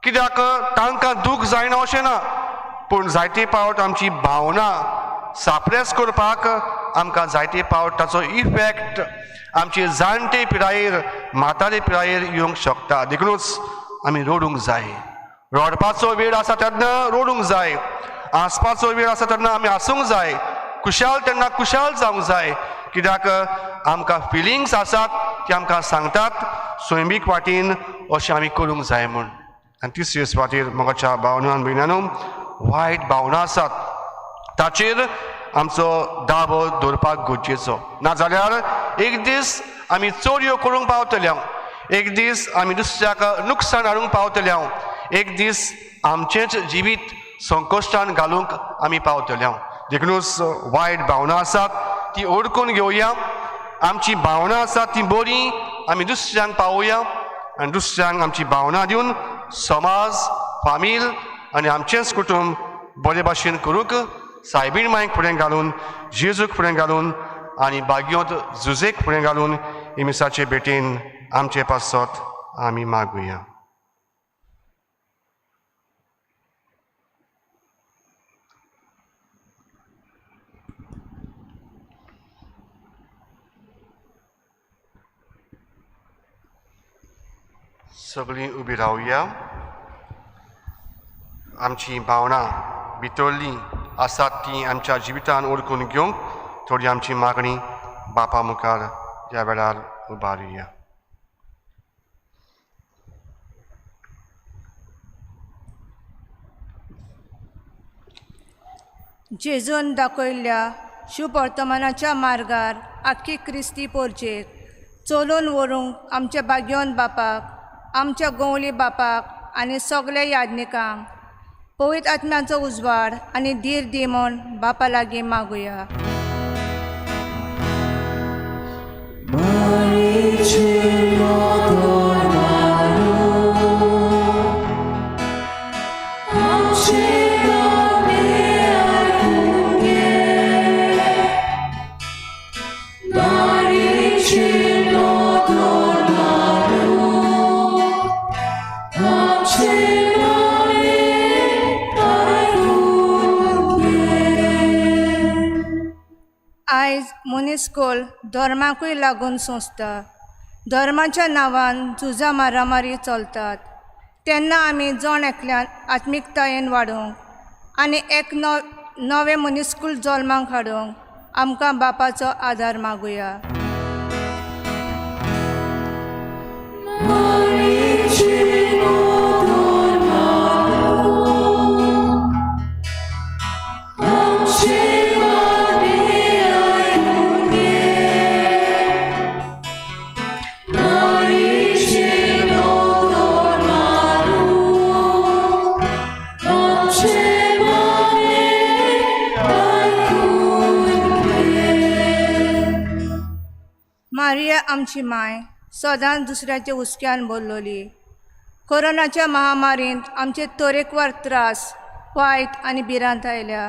कित्याक तांकां दूख जायना अशें ना, पूण जायते फावट आमची भावना साप्रेस करपाक आमकां जायते फावट ताचो इफेक्ट आमचे जाणटे पिरायेर, म्हातारे पिरायेर येवंक शकता. देखूनच आमी रडूंक जाय. रडपाचो वेळ आसा तेन्ना रडूंक जाय, हांसपाचो वेळ आसा तेन्ना आमी हांसूंक जाय, खुशाल तेन्ना खुशाल जावंक जाय. कित्याक आमकां फिलिंग्स आसात ती आमकां सांगतात स्वयंबीक वाटेन अशें आमी करूंक जाय म्हूण. आनी तिसरे सुवातेर मोगाच्या भावनान भयणांनो वायट भावना आसात ताचेर आमचो दाबो दवरपाक गरजेचो. नाजाल्यार एक दीस आमी चोरयो करूंक पावतले, एक दीस आमी दुसऱ्याक नुकसाण हाडूंक पावतले, एक दीस आमचेंच जिवीत संकश्टान घालूंक आमी पावतल्या देखूनच वायट भावना आसात ती ओळखून घेवया आमची भावना आसा ती बरी आमी दुसऱ्यांक पावोवया आनी दुसऱ्यांक आमची भावना दिवन समाज फामील आनी आमचेंच कुटुंब बरे भाशेन करूंक सायबीण मांयक फुडें घालून जेजूक फुडें घालून आनी बागयोंत झुजेक फुडें घालून इमिसाचे भेटेन आमचे पासत आमी मागुया. सगळीं उबी रावया. आमची भावना भितरली आसात ती आमच्या जिवितान ओळखून घेवंक थोडी आमची मागणी बापा मुखार ह्या वेळार उबारुया. जेजून दाखयल्ल्या शुभ वर्तमानाच्या मार्गार आख्खी क्रिस्ती पोरचेक चलोवन व्हरूंक आमच्या बागयोन बापाक आमच्या गोवली बापाक आनी सगल्या यादनिकांक पवित्र आत्म्याचो उजवाड आनी धीर दी म्हूण बापा लागीं मागुया. आयज मुनिस्कोल धर्माकूय लागून सोंसता. धर्माच्या नांवान झुजां मारामारी चलतात तेन्ना आमी जण एकल्यान आत्मिकतायेन वाडूंक आनी एक नवे मुनिस्कूल जल्माक हाडूंक आमकां बापाचो आदार मागुया. मारिया आमची माय सदांच दुसऱ्याच्या हुस्क्यान बोल्लोली. कोरोनाच्या महामारींत आमचे तरेकवार त्रास वायट आनी भिरांत आयल्या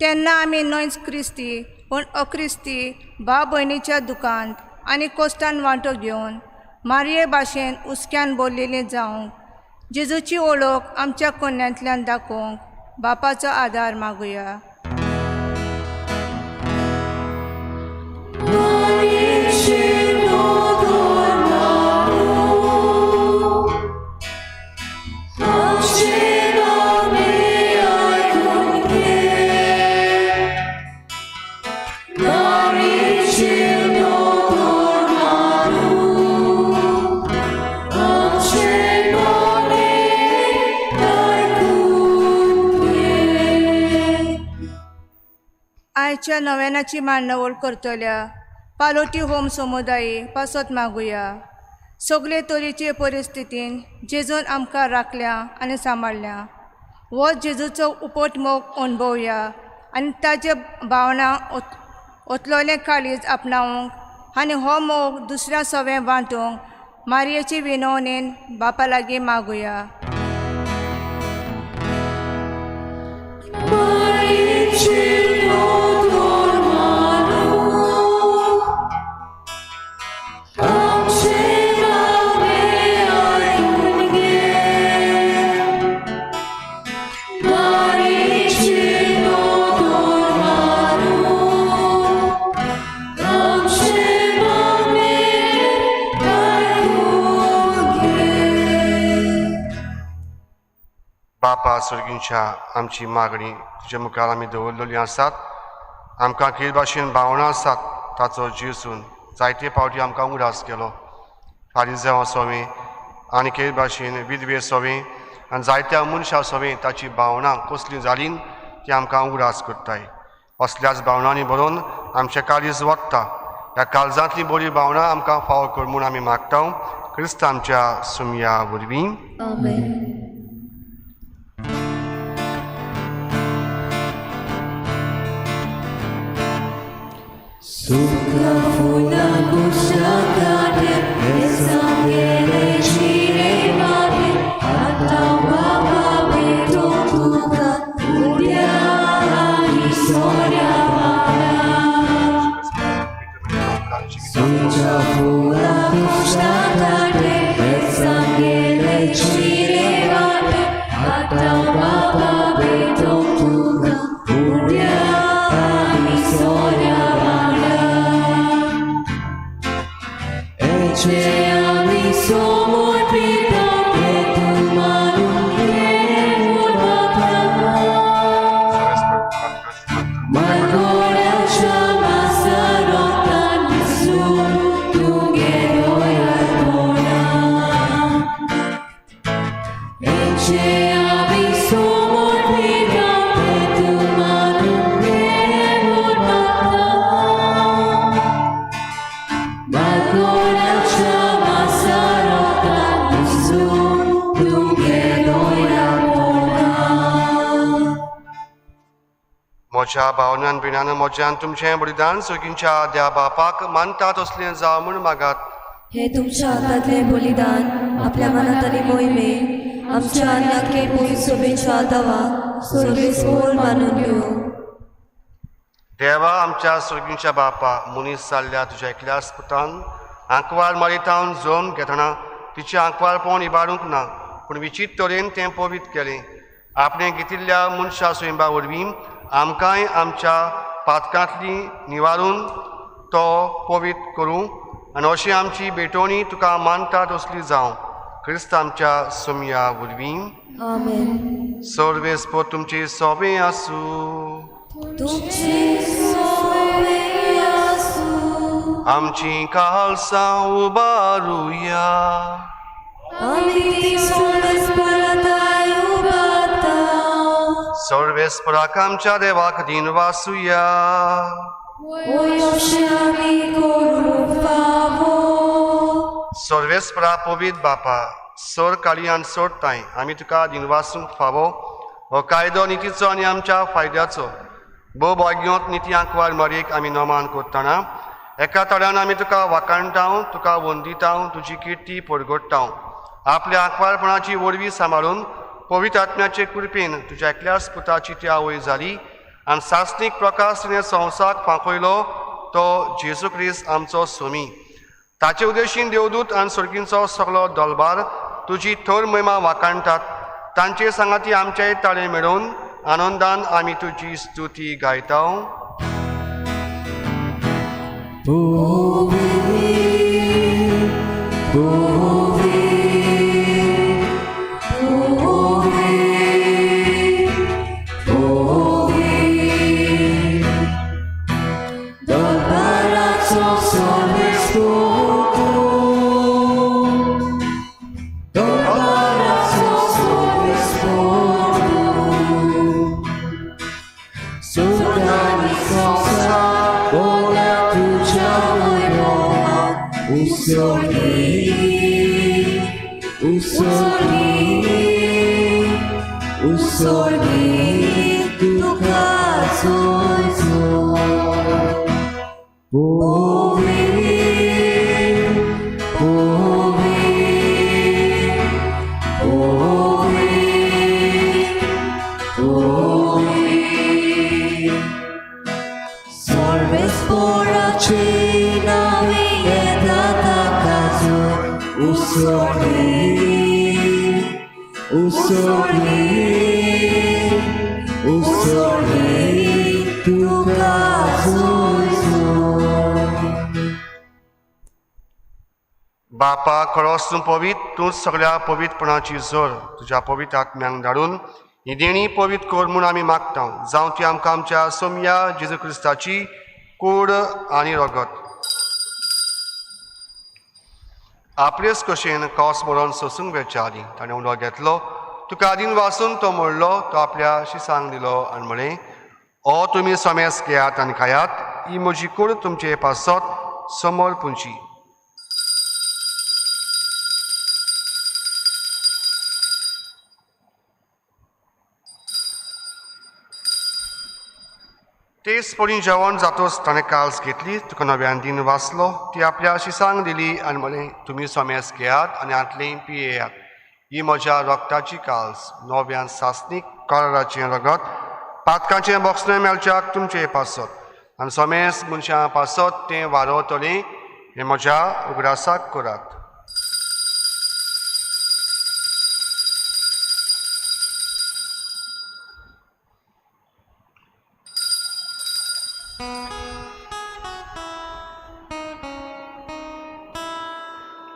तेन्ना आमी न्हयच क्रिस्ती पूण अक्रिस्ती भाव भयणीच्या दुखांत आनी कोश्टान वांटो घेवन मारये भाशेन हुस्क्यान बोल्लेलीं जावंक जेजूची ओळख आमच्या कोन्यांतल्यान दाखोवंक बापाचो आदार मागुया. आयच्या नव्यानाची मांडावळ करतल्या पालोटी होम समुदायी पासत मागुया. सगळे तरेचे परिस्थितीन जेजून आमकां राखल्या आनी सांबाळल्या. हो जेजूचो उपट मोग अणभवया आनी ताचे भावना ओतलोलें काळीज आपणावंक आनी हो मोग दुसऱ्या सवें वांटूंक मारयेचे विनवणेन बापा लागीं मागुया. बापा सर्गींच्या आमची मागणी तुजे मुखार आमी दवरलेली आसात. आमकां कितें भाशेन भावना आसात ताचो जीवसून जायते फावटी आमकां उगडास केलो. फारिजांव सोवें आनी कितें भाशेन विधवे सोवें आनी जायत्या मनशां सोवें ताची भावना कसली जाली ती आमकां उगडास करताय. असल्याच भावनांनी भरून आमचें काळीज वाडटा. ह्या काळजांतली बरी भावना आमकां फावो कर म्हूण आमी मागता. क्रिस्त आमच्या सुमया वरवीं. Suka fula kushakate, esangele chire mate, atawa babito tuka, udia isoria vana. Suka fula kushakate, esangele chire mate, atawa babito tuka, udia isoria vana. Ecceami somo e pita che tu manunche urata. Ma ancora chiama sarota nessuno tu che noi armona. Ecceami somo e pita che tu manunche urata. Ma ancora chiama sarota nessuno tu che noi armona. मोच्या भावनान बिनानं मोच्यान तुमचें बलिदान सोगिंच्या द्या बापाक मानतात असलें जावं म्हूण मागात. हे तुमच्या हातातले बलिदान आपल्या मनातली मोहिमे आमच्या अन्याके पोई सोबेच्या दावा स्वर्गेस मोल मानून घेऊ. देवा आमच्या स्वर्गीच्या बापा मनीस जाल्ल्या तुज्या एकल्याच पुतान आंकवार मारितावन जोम घेतना तिचें आंकवारपण इबाडूंक ना पूण विचित्र तरेन तें पवित केलें. आपणें घेतिल्ल्या मनशा स्वयंबा वरवीं आमकांय आमच्या पातकांतली निवारून तो पवित करूं आनी अशी आमची भेटोवणी तुका मानतात असली जावं. क्रिस्त आमच्या सोमया वरवीं आमेन. सर्वेस्पर तुमचे सोबे आसूं. तुमचे सोबे आसूं. आमची खालसां उबारुया. आमी सोबेस्पराताय उबारता. सर्वेस्पराक आमच्या देवाक दिन वासुया. ओयोशे आमी करूंक फावो. सर्वेस्परा पवित बापा सर काळयान सोडताय आमी तुका दिन वासूंक फावो हो कायदो नितीचो आनी आमच्या फायद्याचो भोव भाग्योत निती आंकवार मारेक आमी नोमान करतना एका तळ्यान आमी तुका वाकाणटाव तुका वंदिताव तुजी किर्ती परगडटाव. आपल्या आंकवारपणाची वरवीं सांबाळून पवित्र आत्म्याचे कृपेन तुज्या एकल्याच पुताची त्या वय जाली आनी सासणीक प्रकाश तिणें संवसाराक फांकयलो तो जेजू क्रिस्त आमचो सोमी. ताचे उद्देशीन देवदूत आनी सर्गींचो सगळो दलबार तुजी थोर महिमा वाकाणटात. तांचे सांगाती आमचेय ताळे मेळोवन आनंदान आमी तुजी स्तुती गायताव. बापा खरोच तूं पवित तूं सगळ्या पवित्रपणाची जोर तुज्या पवित्र आत्म्यांक धाडून ही देणी पवित्र कर म्हूण आमी मागता. जावं ती आमकां आमच्या सोमया जेजू क्रिस्ताची कूड आनी रगत आपलेच कशेन कौस मरोन सोसूंक वेचारी. ताणें उलो घेतलो तुका आदीन वाचून तो म्हणलो तो आपल्या शिसांक दिलो आनी म्हळें हो तुमी सोमेस घेयात आनी खायात ही म्हजी कूड तुमचे पासत समोर पुंची. ते स्पोरीन जेवण जातोच ताणें काल्स घेतली तुका नव्यान दिन वाचलो ती आपल्या शिसांक दिली आनी म्हळें तुमी सोमेस घेयात आनी आंतलें पियेयात ही म्हज्या रगताची काल्स नव्यान सासणीक कराराचें रगत पातकाचें बोक्सणें मेलच्याक तुमचें पासत आनी सोमेस मनशां पासत तें वारोवतलें हें म्हज्या उगडासाक करात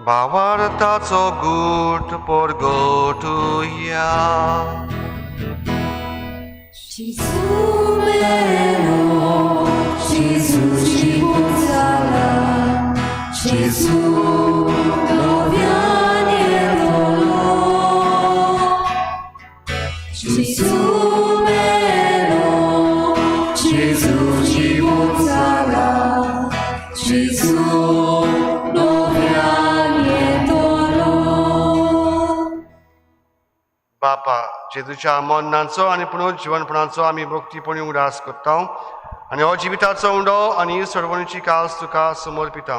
Bawartaco gut porgotuja. Gesù meno, Gesù ci buzzala, Gesù noviane dolo. Gesù meno, Gesù ci buzzala, Gesù बापा जेजूच्या मरणाचो आनी पुनर्जीवनपणाचो आमी भक्तीपणी उडास करता आनी हो जिविताचो उंडो आनी सोडवणीची काल्स तुका समर्पिता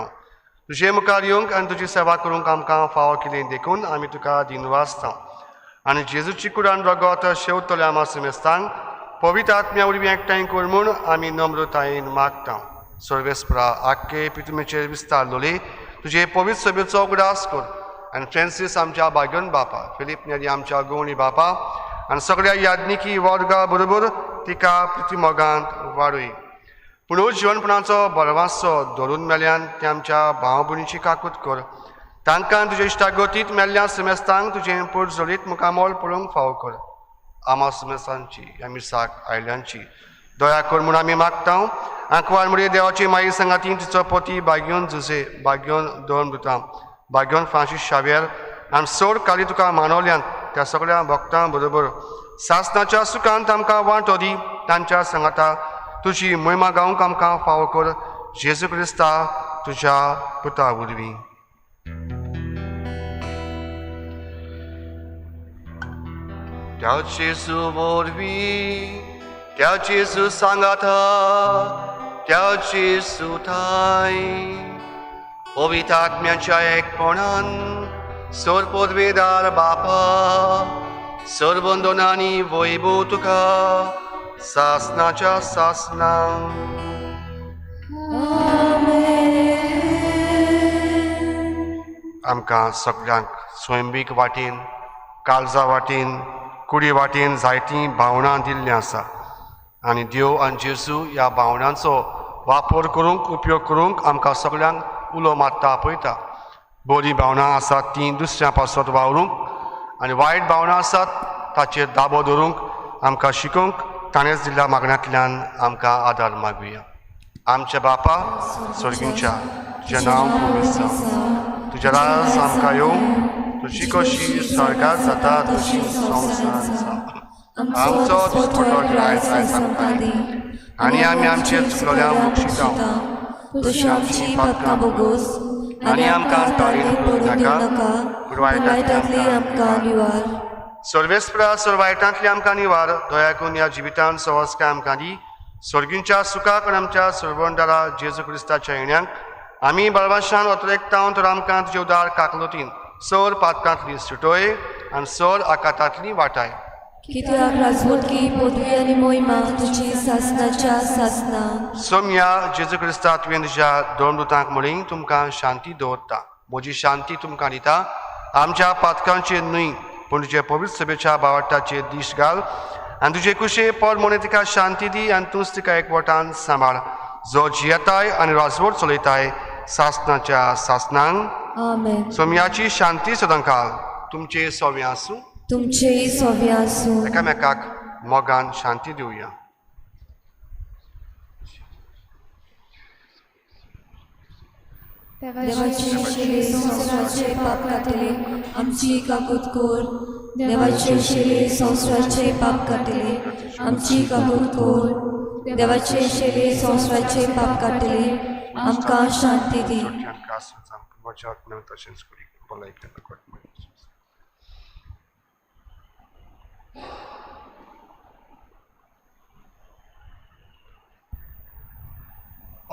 तुजे मुखार येवंक आनी तुजी सेवा करूंक आमकां फावो केलें देखून आमी तुका दिनवासता आनी जेजूची कुरान रगत शेवतल्या आमा समेस्तांक पवित्र आत्म्या उरवी एकठांय कर म्हूण आमी नम्रतायेन मागता सर्वेस्परा आख्खे पितुमेचेर विस्तारलोले तुजे पवित्र सभेचो उगडास कर आनी फ्रांसीस आमच्या बागन बापा फिलीप नेरी आमच्या गवणी बापा आनी सगळ्या याज्ञिकी वर्गा बरोबर तिका प्रतिमोगांत वाडय पुनर्जीवनपणाचो बरवासो धरून मेल्यान ते आमच्या भाव भयणीची काकूट कर तांकां तुजे इश्टागतींत मेल्ल्या समेस्तांक तुजें पोट जोडीत मुखामोल पळोवंक फावो कर आमा समेस्तांची ह्या मिसाक आयल्यांची दया कर म्हूण आमी मागता आंकवार मुळे देवाची माई संगातीन तिचो पोती बागयोन जुजे बागयोन दोन दुतां बागयोन फ्रांसीस शावेर आनी सोड काली तुका मानवल्यान त्या सगळ्या भक्तां बरोबर सासणाच्या सुखांत आमकां वांटो दी तांच्या संगाता तुजी महिमा गावंक आमकां फावो कर जेजू क्रिस्ता तुज्या पुता वरवीं त्या जेजू वरवीं त्या जेजू सांगाता त्या जेजू थाय पवित्र आत्म्याच्या एकपणान सर्वोद्वेदार बापा सर्वंदोनांनी वैभव तुका सासणाच्या सासनां आमकां सगळ्यांक स्वयंबीक वाटेन काळजा वाटेन कुडी वाटेन जायतीं भावनां दिल्लीं आसा आनी देव आनी जेजू ह्या भावनांचो वापर करूंक उपयोग करूंक आमकां सगळ्यांक उलो मारता आपयता बरी भावनां आसात ती दुसऱ्या पासत वावरूंक आनी वायट भावनां आसात ताचेर दाबो दवरूंक आमकां शिकोवंक ताणेंच दिल्ल्या मागण्यांतल्यान आमकां आदार मागुया आमच्या बापा स्वर्गींच्या तुजें नांव पवित्र जावं तुजें राज आमकां येवं तुजी कशी स्वर्गांत जाता तशी संवसारांत जावं आमचो दिसपडो आयज आमकां दी आनी आमी आमचेर चुकलोल्यांक बक्षिता तशी आमची पातकां बोगोस आनी आमकां ताळीन पडूं दिवं नाका पूण वायटांतली आमकां निवार सर्वेस्परा सर्वायटांतली आमकां निवार दया करून ह्या जिवितांत सवस्काय आमकां दी स्वर्गींच्या सुखाक आनी आमच्या सर्वंडारा जेजू क्रिस्ताच्या येण्याक आमी बळबाशान वतरेकतां तर आमकां तुजे उदार काकलोतीन सर पातकांतली सुटोय आनी सर आकातांतली वाटाय कित्याक राजवटकी पदवी आनी मोहिमा तुजी सासणाच्या सासना सोम्या जेजू क्रिस्ता तुवें तुज्या दोन दुतांक म्हणीं तुमकां शांती दवरता म्हजी शांती तुमकां दिता आमच्या पातकांचेर न्हय पूण तुजे पवित्र सभेच्या बावटाचेर दीश घाल आनी तुजे कुशे पर म्हणून तिका शांती दी आनी तूंच तिका एकवटान सांबाळ जो जियेताय आनी राजवट चलयताय सासणाच्या सासनांक आमेन सोम्याची शांती सदांकाळ तुमचे सोवें आसूं तुमचेय सोवें आसूं एकामेकाक मोगान शांती दिवया देवाचे शिले संवसाराचे पाप काटिले आमची काकूत कोर देवाचे शिले संवसाराचे पाप काटिले आमची काकूत कोर देवाचे शिले संवसाराचे पाप काटिले आमकां शांती दी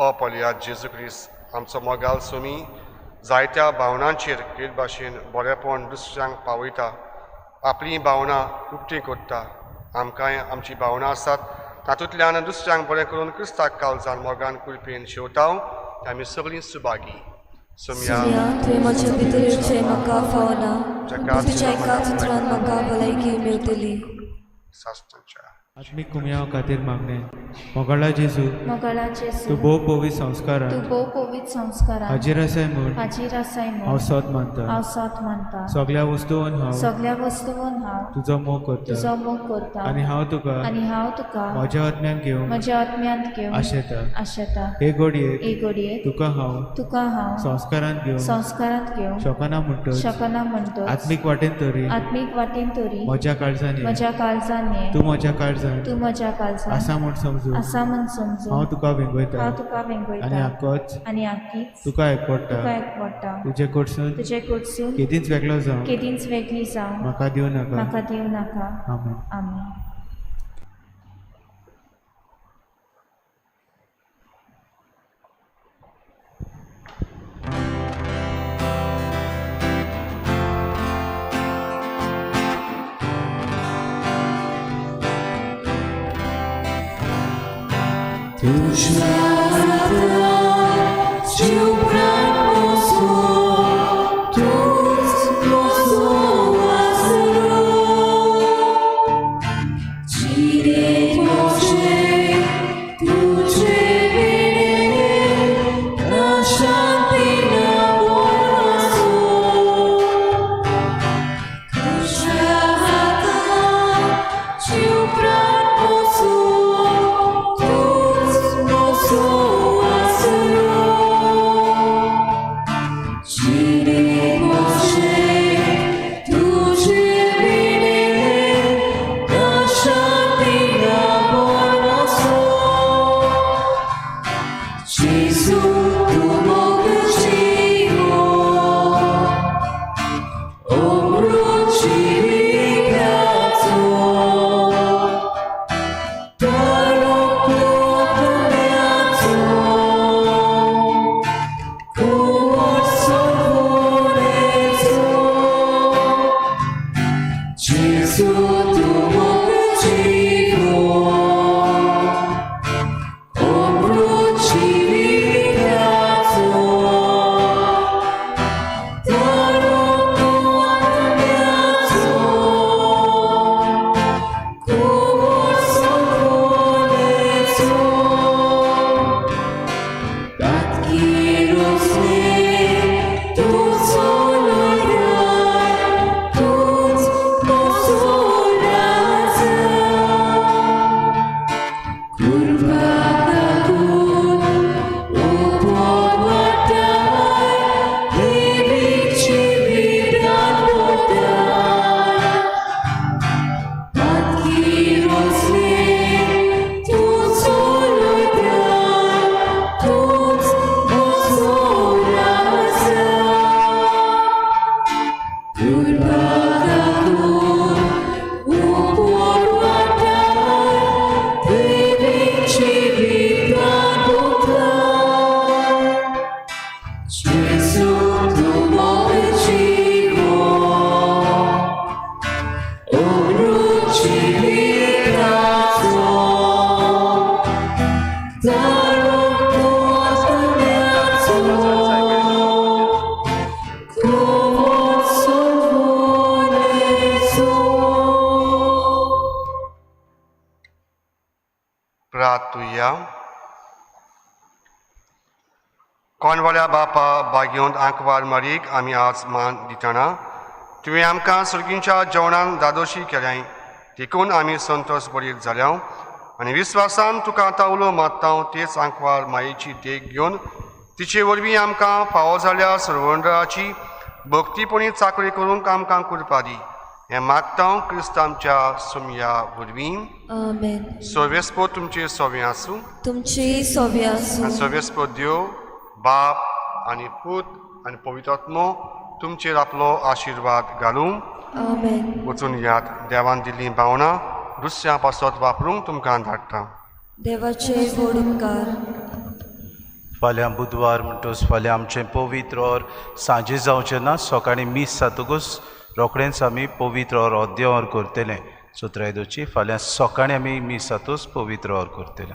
अपल्या जेजू क्रिस्त आमचो मोगाल सोमी जायत्या भावनांचेर खेळ भाशेन बरेपण दुसऱ्यांक पावयता आपली भावना उक्ती करता आमकांय आमची भावना आसात तातूंतल्यान दुसऱ्यांक बरें करून क्रिस्ताक काळजान मोगान कुळपेन शेवटाव आमी सगळीं सुभागी सोम्या तुवें म्हज्या भितर म्हाका फावना तुज्या एका उतरान म्हाका भलायकी मेळटली साश्टांच्या आत्मीक कुमयाव खातीर मागणे मोगाळा जेजू मोगाळा जेजू तूं भोव पवित्र संस्कारां तूं भोव पवित्र संस्कारां हाजीर आसाय म्हूण हांव सत मानता हांव सत मानता सगळ्या वस्तूंत हांव सगळ्या वस्तूंत हांव तुजो मोग करता तुजो मोग करता आनी हांव तुका म्हज्या आत्म्यान घेवंक म्हज्या आत्म्यांत घेवंक आशेता हे घडयेक घडयेक तुका हांव संस्कारांत घेवंक शकना म्हणटोच आत्मीक वाटेन तरी म्हज्या काळजांनी तूं म्हज्या काळजांत तूं म्हज्या काळजांत आसा म्हूण समजूं हांव तुका वेंगयता आनी आख्खीच तुका एकपडटा तुजे कडसून केदींच वेगळो जावं म्हाका दिवं नाका आमेन आमेन प्रार्थुया कोणवाल्या बापा बागेवंत आंकवार मारीक आमी आज मान दितना तुवें आमकां सर्गींच्या जेवणान दादोशी केल्याय देखून आमी संतोश बरीत जाल्या आनी विस्वासान तुका आतां उलो मागता तेच आंकवार मायेची देख घेवन तिचे वरवीं आमकां फावो जाल्या सर्वंडळाची भक्तीपणी चाकरी करूंक आमकां करपा दी हें मागता क्रिस्त आमच्या सोम्या वरवीं आमेन सोवेस्पो तुमचे सोवे आसूं तुमची सोवे आसूं सोवेस्पो देव बाप आनी पूत आनी पवित्र आत्मो तुमचेर आपलो आशिर्वाद घालूं आमेन वचून याद देवान दिल्ली भावना दुसऱ्या पासत वापरूंक तुमकां धाडटा देवाचे व्हड उपकार फाल्यां बुधवार म्हणटोच फाल्यां आमचें पवित्र और सांजे जावचें ना सकाळीं मीस जातकूच रोखडेंच आमी पवित्र और देवर करतले सो त्रयोदशी फाल्यां सकाळीं आमी मीस जातूच पवित्र और करतले.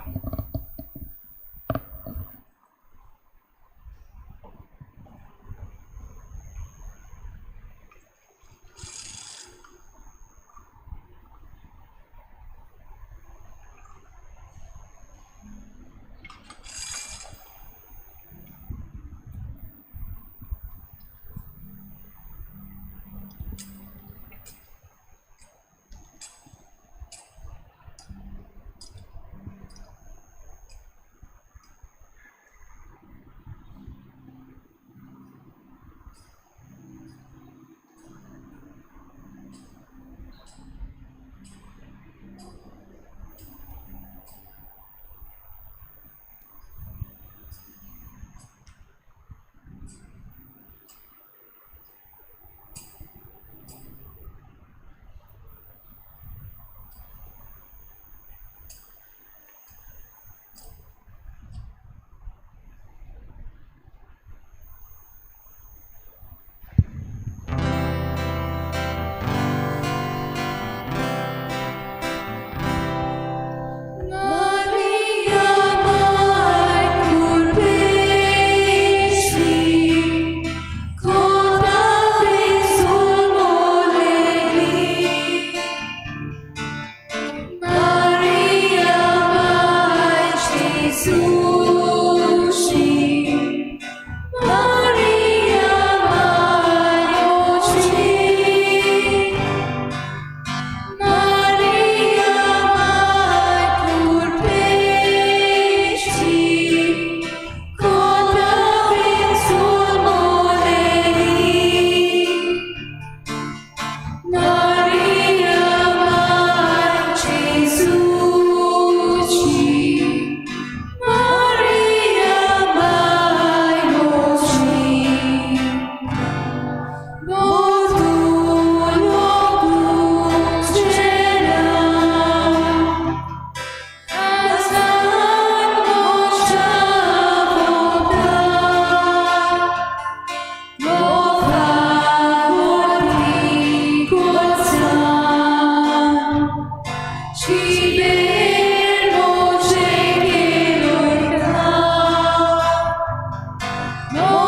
No